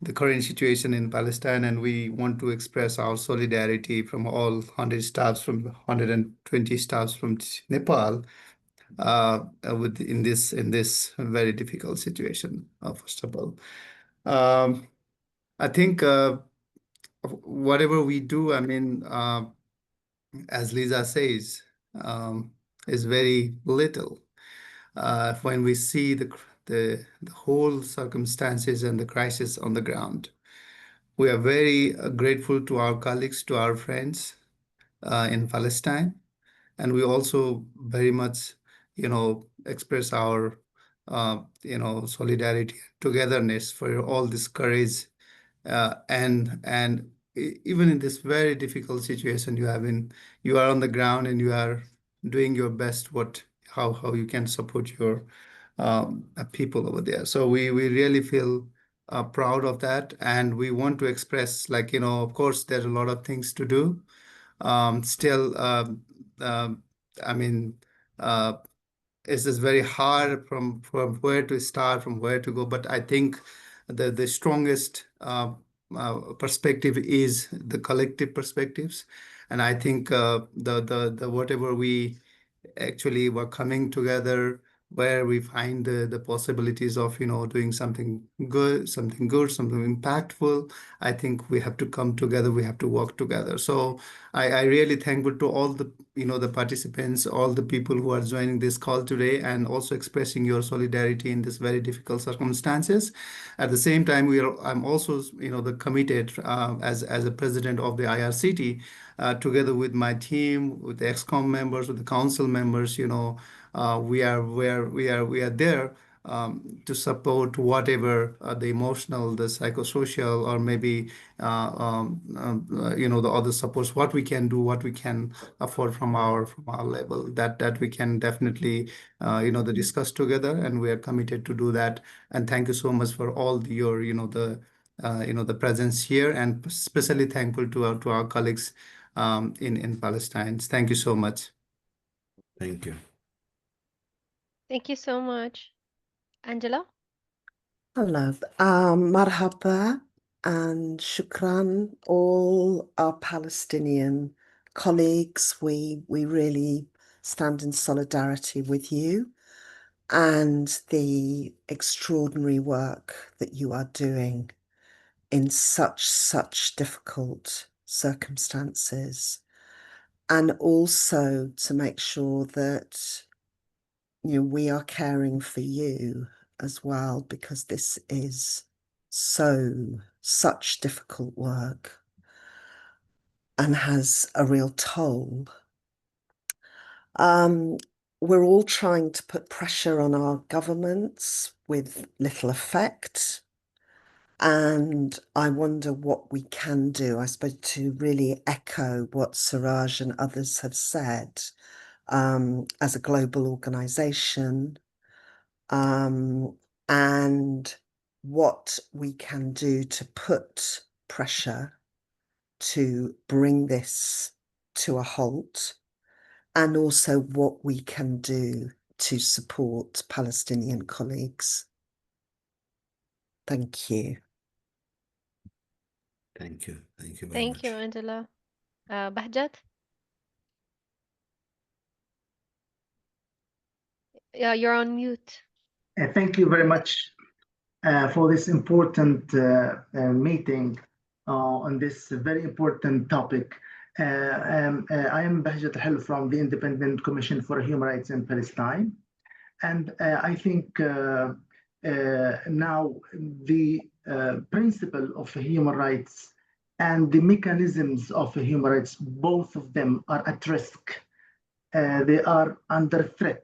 the current situation in Palestine, and we want to express our solidarity from all 100 staffs, from 120 staffs from Nepal, in this very difficult situation. First of all, I think whatever we do, I mean, as Lisa says, is very little. When we see the whole circumstances and the crisis on the ground. We are very grateful to our colleagues, to our friends in Palestine, and we also very much, express our, solidarity, togetherness for all this courage, and even in this very difficult situation you are on the ground and you are doing your best, how you can support your people over there. So we really feel proud of that, and we want to express, like, of course, there are a lot of things to do. Still, I mean, it's just very hard from where to start, from where to go. But I think the strongest perspective is the collective perspectives, and I think the whatever we actually were coming together, where we find the possibilities of doing something good, something impactful. I think we have to come together, we have to work together. So I really thankful to all the the participants, all the people who are joining this call today, and also expressing your solidarity in this very difficult circumstances. At the same time, I'm also the committed, as a president of the IRCT, together with my team, with the ExCom members, with the council members, we are there to support whatever the emotional, the psychosocial, or maybe the other supports, what we can do, what we can afford from our level, that we can definitely discuss together, and we are committed to do that. And thank you so much for all your the presence here, and especially thankful to our colleagues in Palestine. Thank you so much. Thank you. Thank you so much. Angela? Hello. Marhaba and shukran, all our Palestinian colleagues. We really stand in solidarity with you and the extraordinary work that you are doing in such difficult circumstances. And also to make sure that we are caring for you as well, because this is such difficult work and has a real toll. We're all trying to put pressure on our governments with little effect. And I wonder what we can do, I suppose, to really echo what Suraj and others have said, as a global organization, and what we can do to put pressure to bring this to a halt, and also what we can do to support Palestinian colleagues. Thank you. Thank you. Thank you very Thank much. you, Angela. Bahjat? Yeah, you're on mute. Thank you very much for this important meeting on this very important topic. I am Bahjat Hel from the Independent Commission for Human Rights in Palestine. And I think now the principle of human rights and the mechanisms of human rights, both of them are at risk. They are under threat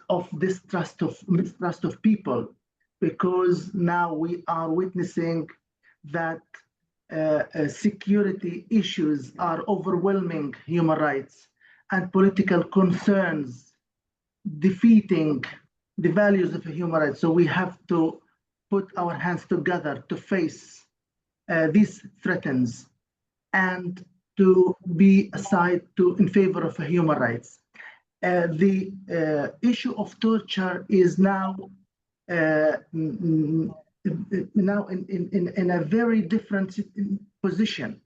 of mistrust of people, because now we are witnessing that security issues are overwhelming human rights, and political concerns defeating the values of human rights. So we have to put our hands together to face these threats and to be aside in favor of human rights. The issue of torture is now in a very different position.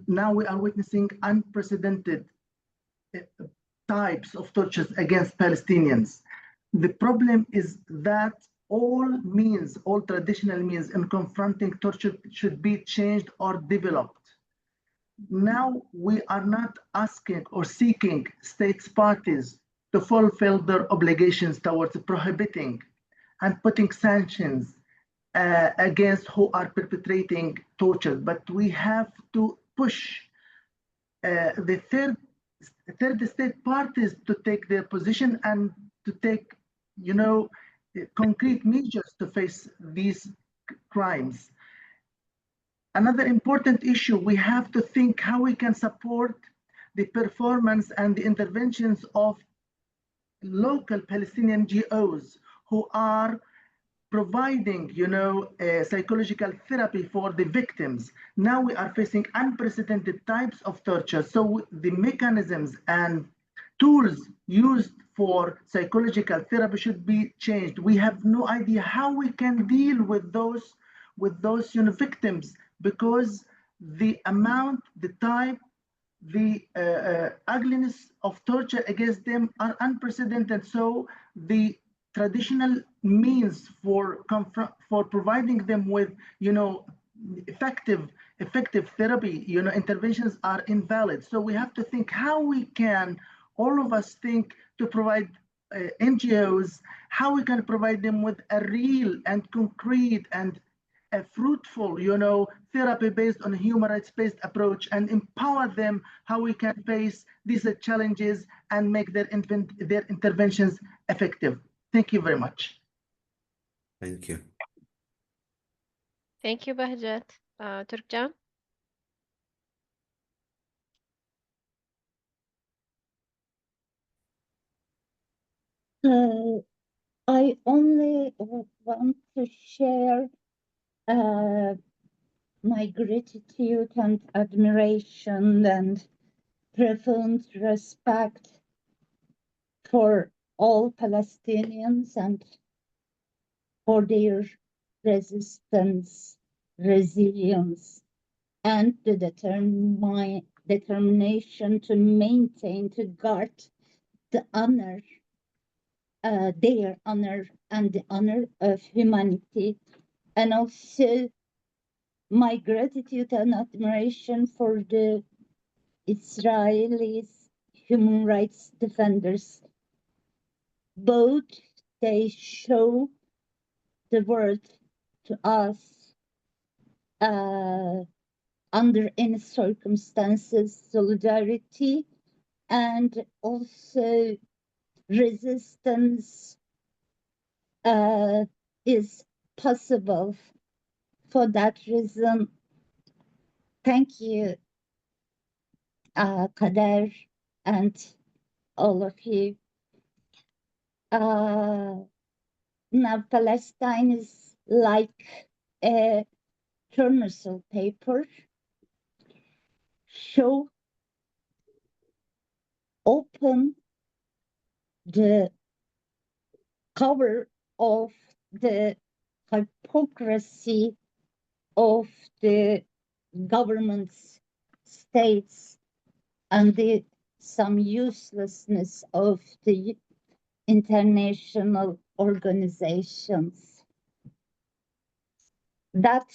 Now we are witnessing unprecedented types of tortures against Palestinians. The problem is that all traditional means in confronting torture should be changed or developed. Now we are not asking or seeking states parties to fulfill their obligations towards prohibiting and putting sanctions against who are perpetrating torture, but we have to push the third state parties to take their position and to take, concrete measures to face these crimes. Another important issue, we have to think how we can support the performance and the interventions of local Palestinian NGOs who are providing, psychological therapy for the victims. Now we are facing unprecedented types of torture. So the mechanisms and tools used for psychological therapy should be changed. We have no idea how we can deal with those victims, because the amount, the type, the ugliness of torture against them are unprecedented. So the traditional means for providing them with, effective therapy, interventions are invalid. So we have to think how we can, all of us think, to provide NGOs, how we can provide them with a real and concrete and a fruitful, therapy based on a human rights-based approach, and empower them how we can face these challenges and make their interventions effective. Thank you very much. Thank you. Thank you, Bahjat. Turkjan? I only want to share my gratitude and admiration and profound respect for all Palestinians and for their resistance, resilience, and the determination to maintain, to guard the honor, their honor and the honor of humanity, and also my gratitude and admiration for the Israelis human rights defenders. Both they show the world to us under any circumstances, solidarity and also resistance is possible. For that reason, thank you, Kader, and all of you. Now Palestine is like a journal paper, show open the cover of the hypocrisy of the governments, states, and some uselessness of the international organizations. That,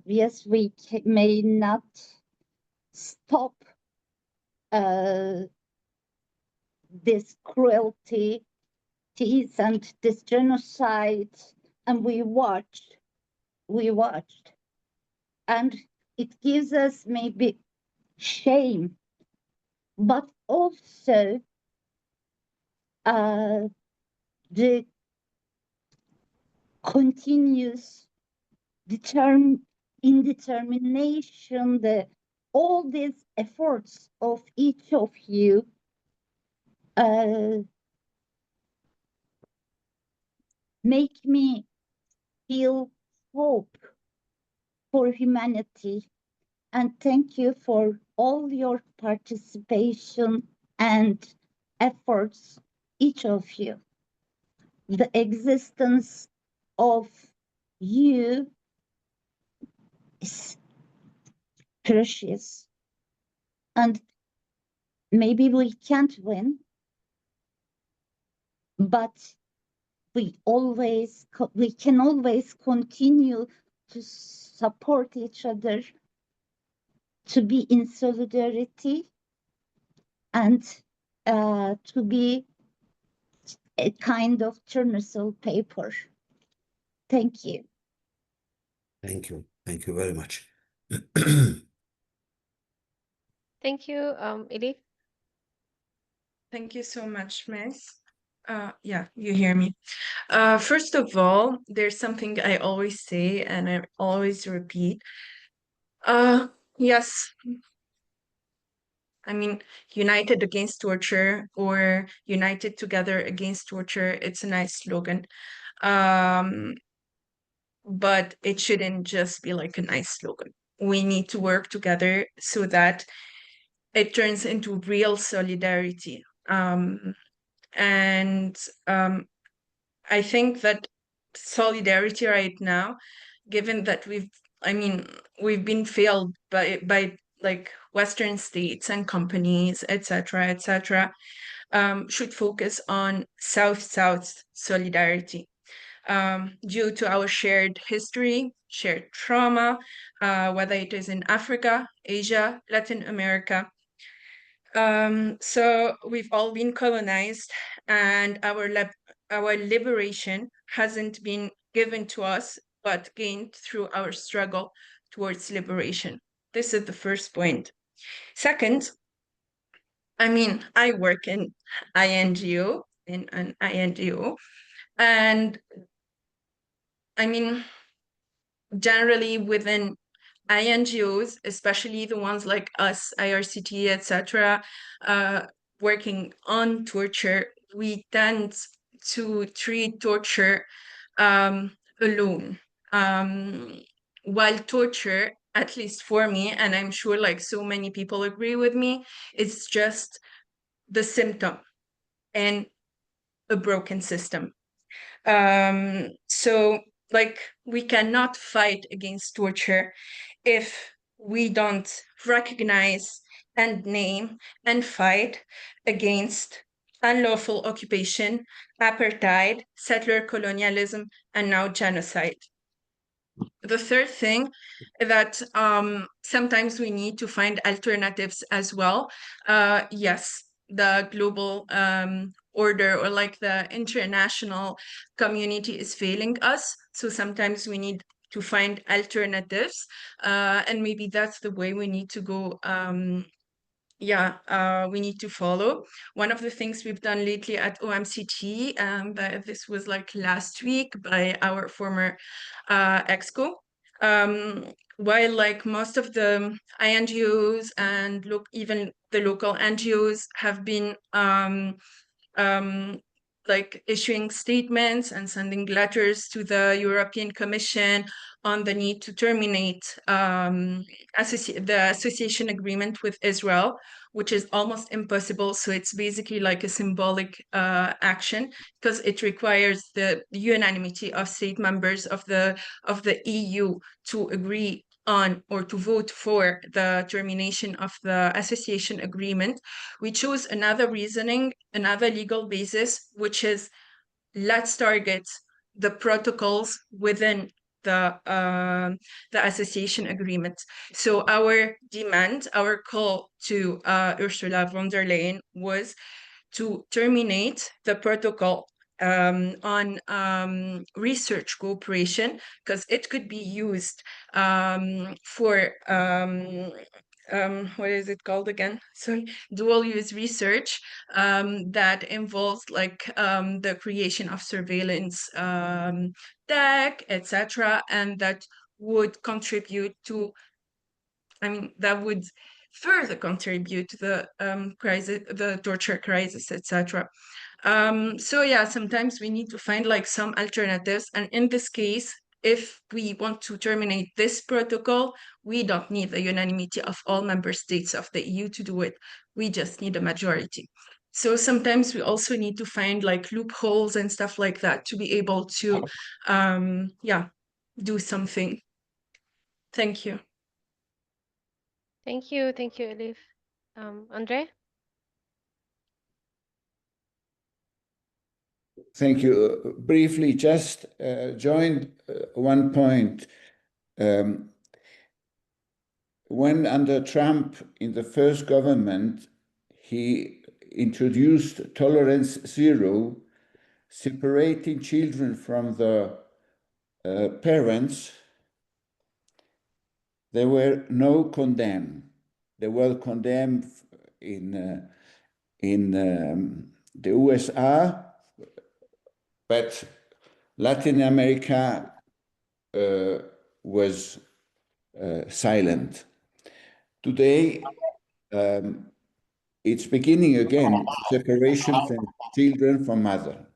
yes, we may not stop this cruelty and this genocide, and we watched, and it gives us maybe shame, but also the continuous indetermination, all these efforts of each of you make me feel hope for humanity. And thank you for all your participation and efforts, each of you. The existence of you is precious. And maybe we can't win, but we can always continue to support each other, to be in solidarity, and to be a kind of journal paper. Thank you. Thank you. Thank you very much. Thank you, Elif. Thank you so much, Miss. Yeah, you hear me. First of all, there's something I always say and I always repeat. Yes, I mean, united against torture or united together against torture, it's a nice slogan. But it shouldn't just be like a nice slogan. We need to work together so that it turns into real solidarity. I think that solidarity right now, given that we've been failed by like Western states and companies, etc., should focus on South-South solidarity. Due to our shared history, shared trauma, whether it is in Africa, Asia, Latin America. So we've all been colonized, and our liberation hasn't been given to us, but gained through our struggle towards liberation. This is the first point. Second, I work in INGO, in an INGO. And I mean, generally within INGOs, especially the ones like us, IRCT, etc., working on torture, we tend to treat torture alone. While torture, at least for me, and I'm sure like so many people agree with me, it's just the symptom in a broken system. So like we cannot fight against torture if we don't recognize and name and fight against unlawful occupation, apartheid, settler colonialism, and now genocide. The third thing that sometimes we need to find alternatives as well. Yes, the global order or like the international community is failing us. So sometimes we need to find alternatives. And maybe that's the way we need to go. We need to follow. One of the things we've done lately at OMCT, this was like last week by our former EXCO, while like most of the INGOs and even the local NGOs have been like issuing statements and sending letters to the European Commission on the need to terminate the association agreement with Israel, which is almost impossible. So it's basically like a symbolic action because it requires the unanimity of state members of the EU to agree on or to vote for the termination of the association agreement. We chose another reasoning, another legal basis, which is let's target the protocols within the association agreement. So our demand, our call to Ursula von der Leyen was to terminate the protocol on research cooperation because it could be used for what is it called again? Sorry, dual use research that involves like the creation of surveillance tech, etc., and that would contribute to, that would further contribute to the crisis, the torture crisis, etc. So yeah, sometimes we need to find like some alternatives, and in this case, if we want to terminate this protocol, we don't need the unanimity of all member states of the EU to do it. We just need a majority. So sometimes we also need to find like loopholes and stuff like that to be able to, do something. Thank you. Thank you, Elif. Andre? Thank you. Briefly, just join one point. When under Trump in the first government, he introduced tolerance zero, separating children from the parents. There were no condemned. They were condemned in the USA, but Latin America was silent. Today, it's beginning again, separation from children from mother.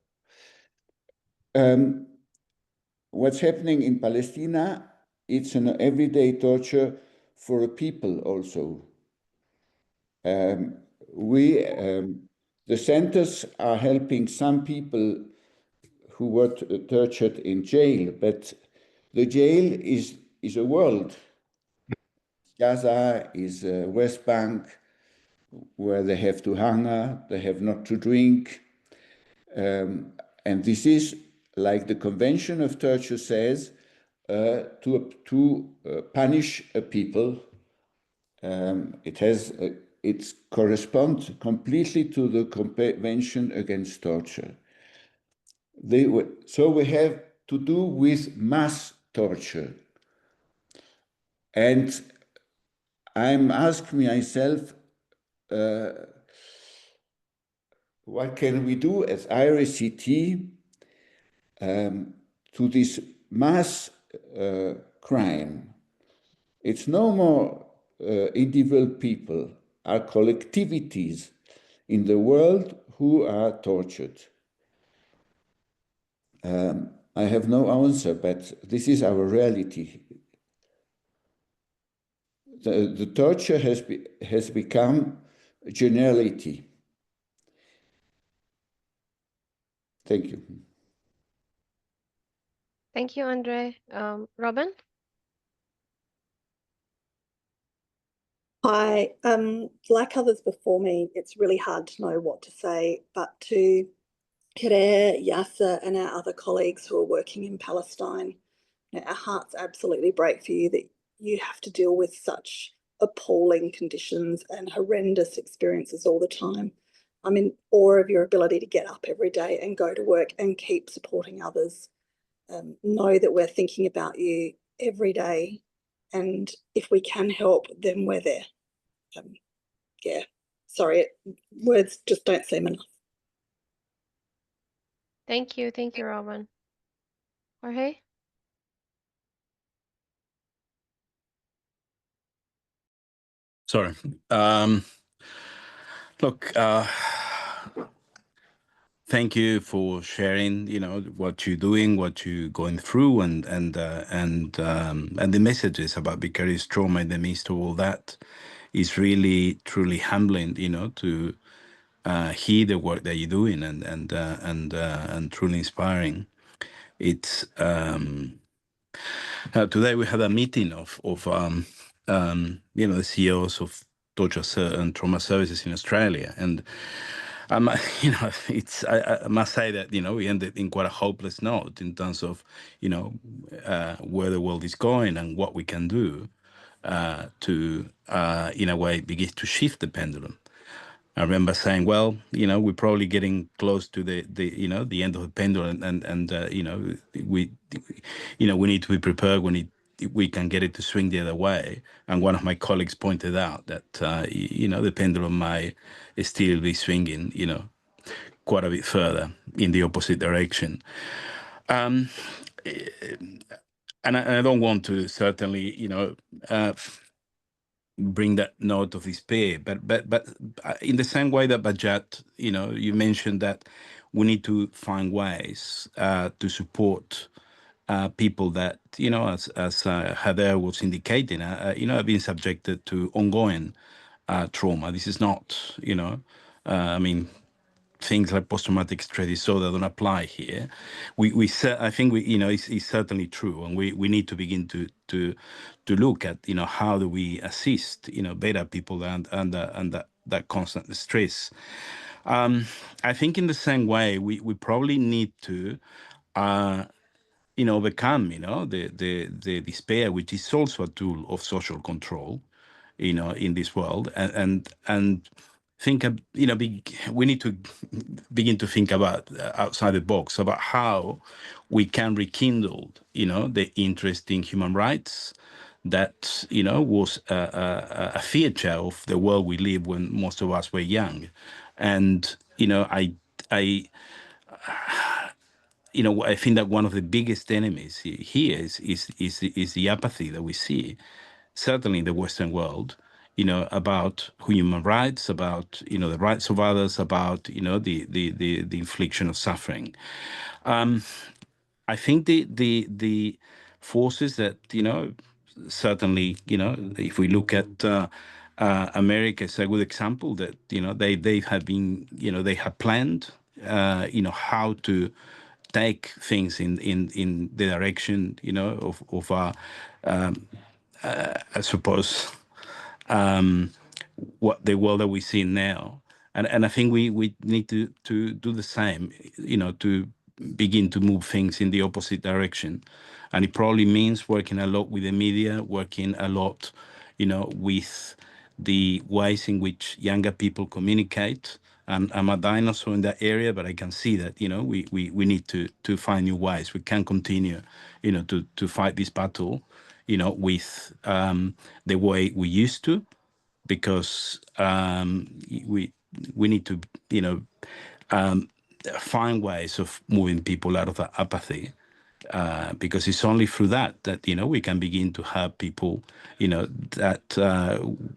What's happening in Palestine, it's an everyday torture for a people also. The centers are helping some people who were tortured in jail, but the jail is a world. Gaza is West Bank, where they have to hunger, they have not to drink. And this is, like the Convention of Torture says, to punish a people. It corresponds completely to the Convention Against Torture. So we have to do with mass torture. And I'm asking myself, what can we do as IRCT to this mass crime? It's no more individual people, are collectivities in the world who are tortured. I have no answer, but this is our reality. The torture has become a generality. Thank you. Thank you, Andre. Robin? Hi, like others before me, it's really hard to know what to say, but to Kere, Yasser, and our other colleagues who are working in Palestine, our hearts absolutely break for you that you have to deal with such appalling conditions and horrendous experiences all the time. I'm in awe of your ability to get up every day and go to work and keep supporting others. Know that we're thinking about you every day, and if we can help, then we're there. Yeah, sorry, words just don't seem enough. Thank you, Robin. Jorge? Sorry. Look, thank you for sharing, what you're doing, what you're going through, and the messages about vicarious trauma in the midst of all that is really, truly humbling, to hear the work that you're doing, and truly inspiring. It's today we had a meeting of the CEOs of torture and trauma services in Australia, and it's I must say that we ended in quite a hopeless note in terms of where the world is going and what we can do to in a way begin to shift the pendulum. I remember saying, well, we're probably getting close to the end of the pendulum, and we need to be prepared when we can get it to swing the other way. And one of my colleagues pointed out that the pendulum might still be swinging, quite a bit further in the opposite direction. And I don't want to certainly, bring that note of despair, but in the same way that Bajat, you mentioned that we need to find ways to support people that, as Heather was indicating, have been subjected to ongoing trauma. This is not, I mean, things like post-traumatic stress disorder don't apply here. I think it's certainly true, and we need to begin to look at how do we assist better people and that constant stress. I think in the same way we probably need to overcome the despair, which is also a tool of social control in this world, and think of, we need to begin to think about outside the box about how we can rekindle the interest in human rights that was a feature of the world we live when most of us were young. And I think that one of the biggest enemies here is the apathy that we see, certainly in the Western world, about human rights, about the rights of others, about the infliction of suffering. I think the forces that certainly if we look at America, it's a good example that they have been they have planned how to take things in the direction of I suppose what the world that we see now, and I think we need to do the same, to begin to move things in the opposite direction, and it probably means working a lot with the media, working a lot, with the ways in which younger people communicate. And I'm a dinosaur in that area, but I can see that we need to find new ways. We can't continue, to fight this battle, with the way we used to, because we need to find ways of moving people out of that apathy. Because it's only through that we can begin to have people that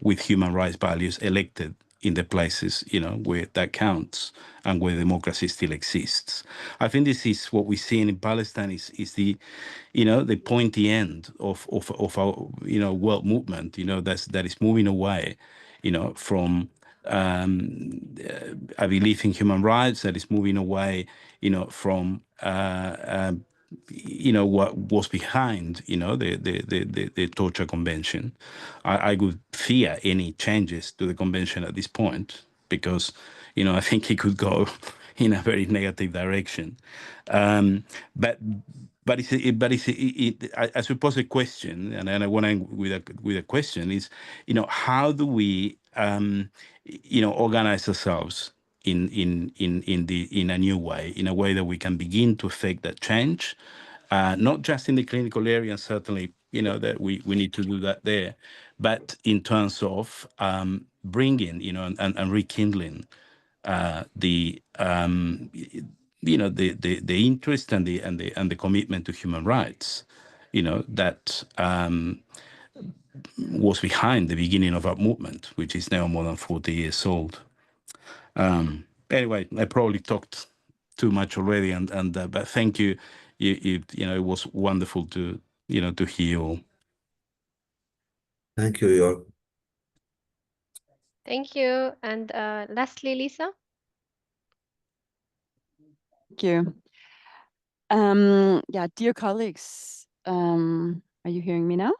with human rights values elected in the places where that counts and where democracy still exists. I think this is what we're seeing in Palestine is the the pointy end of our world movement that is moving away from a belief in human rights, that is moving away from what was behind the torture convention. I would fear any changes to the convention at this point because I think it could go in a very negative direction. But I suppose a question, and I want to end with a question is, how do we organize ourselves in a new way, in a way that we can begin to affect that change, not just in the clinical area, and certainly that we need to do that there, but in terms of bringing and rekindling the interest and the commitment to human rights that was behind the beginning of our movement, which is now more than 40 years old. Anyway, I probably talked too much already, but thank you. It was wonderful to to hear you all. Thank you, York. Thank you. And lastly, Lisa. Thank you. Yeah, dear colleagues, are you hearing me now?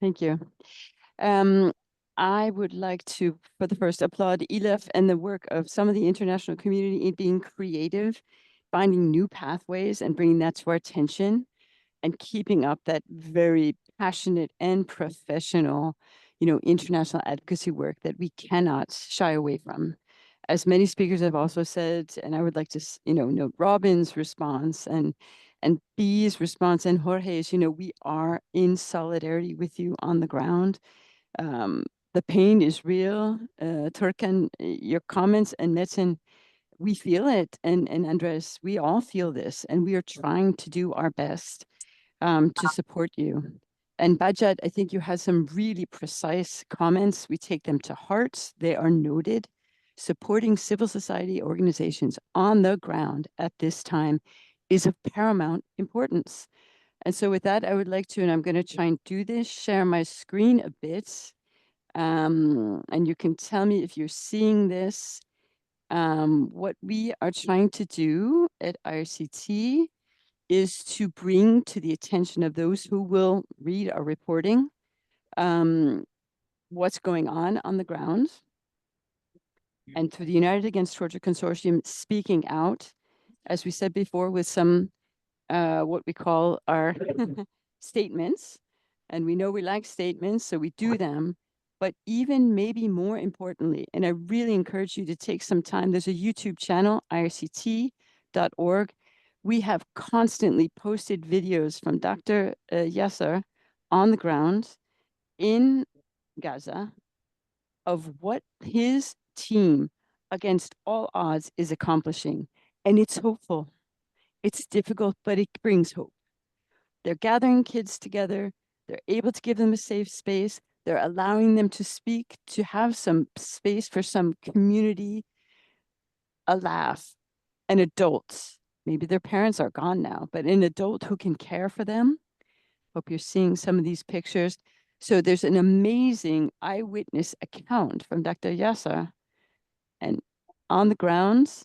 Thank you. I would like to, for the first, applaud Ilef and the work of some of the international community in being creative, finding new pathways and bringing that to our attention, and keeping up that very passionate and professional, international advocacy work that we cannot shy away from. As many speakers have also said, and I would like to, note Robin's response and B's response and Jorge's, we are in solidarity with you on the ground. The pain is real. Turkan, your comments, and Metin, we feel it. And Andres, we all feel this, and we are trying to do our best to support you. And Bajat, I think you had some really precise comments. We take them to heart. They are noted. Supporting civil society organizations on the ground at this time is of paramount importance. And so with that, I would like to, and I'm going to try and do this, share my screen a bit. And you can tell me if you're seeing this. What we are trying to do at IRCT is to bring to the attention of those who will read our reporting what's going on the ground. And through the United Against Torture Consortium speaking out, as we said before, with some what we call our statements. And we know we like statements, so we do them. But even maybe more importantly, and I really encourage you to take some time, there's a YouTube channel, irct.org. We have constantly posted videos from Dr. Yasser on the ground in Gaza of what his team, against all odds, is accomplishing. And it's hopeful. It's difficult, but it brings hope. They're gathering kids together. They're able to give them a safe space. They're allowing them to speak, to have some space for some community, a laugh, and adults. Maybe their parents are gone now, but an adult who can care for them. Hope you're seeing some of these pictures. So there's an amazing eyewitness account from Dr. Yasser and on the grounds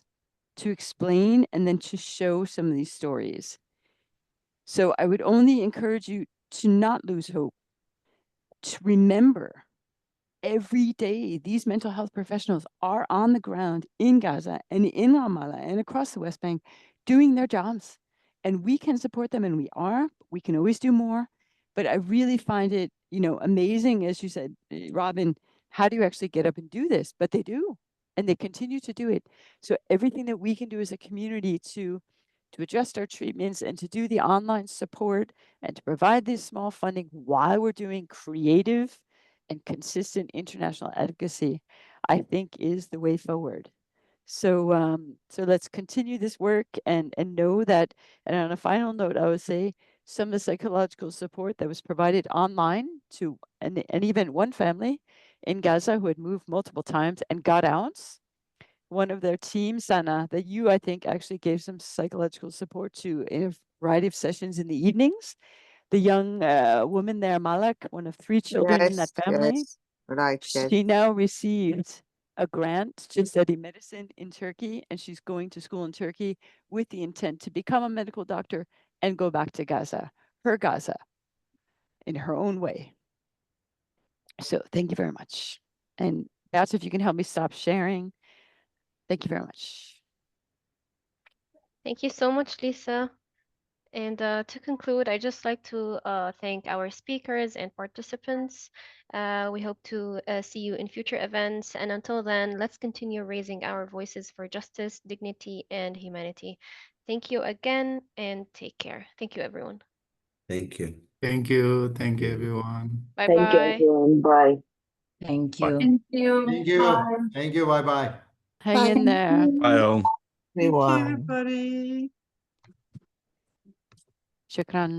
to explain and then to show some of these stories. So I would only encourage you to not lose hope, to remember every day these mental health professionals are on the ground in Gaza and in Ramallah and across the West Bank doing their jobs. And we can support them, and we are. We can always do more. But I really find it, amazing, as you said, Robin, how do you actually get up and do this? But they do, and they continue to do it. So everything that we can do as a community to adjust our treatments and to do the online support and to provide this small funding while we're doing creative and consistent international advocacy, I think is the way forward. So so let's continue this work and know that. And on a final note, I would say some of the psychological support that was provided online to and even one family in Gaza who had moved multiple times and got out. One of their team, Sana, that you, I think, actually gave some psychological support to in a variety of sessions in the evenings. The young woman there, Malak, one of 3 children in that family, Yes, right, yes. she now received a grant to study medicine in Turkey, and she's going to school in Turkey with the intent to become a medical doctor and go back to Gaza, her Gaza, in her own way. So thank you very much. And Beata, if you can help me stop sharing. Thank you very much. Thank you so much, Lisa. And to conclude, I'd just like to thank our speakers and participants. We hope to see you in future events. And until then, let's continue raising our voices for justice, dignity, and humanity. Thank you again, and take care. Thank you, everyone. Thank you. Thank you. Thank you, everyone. Bye-bye. Thank you, everyone. Bye. Thank Bye. you. Thank you. Thank you. Bye. Thank you. Bye bye. Hang in there. Bye all. Thank you, Everyone. everybody. Shukran.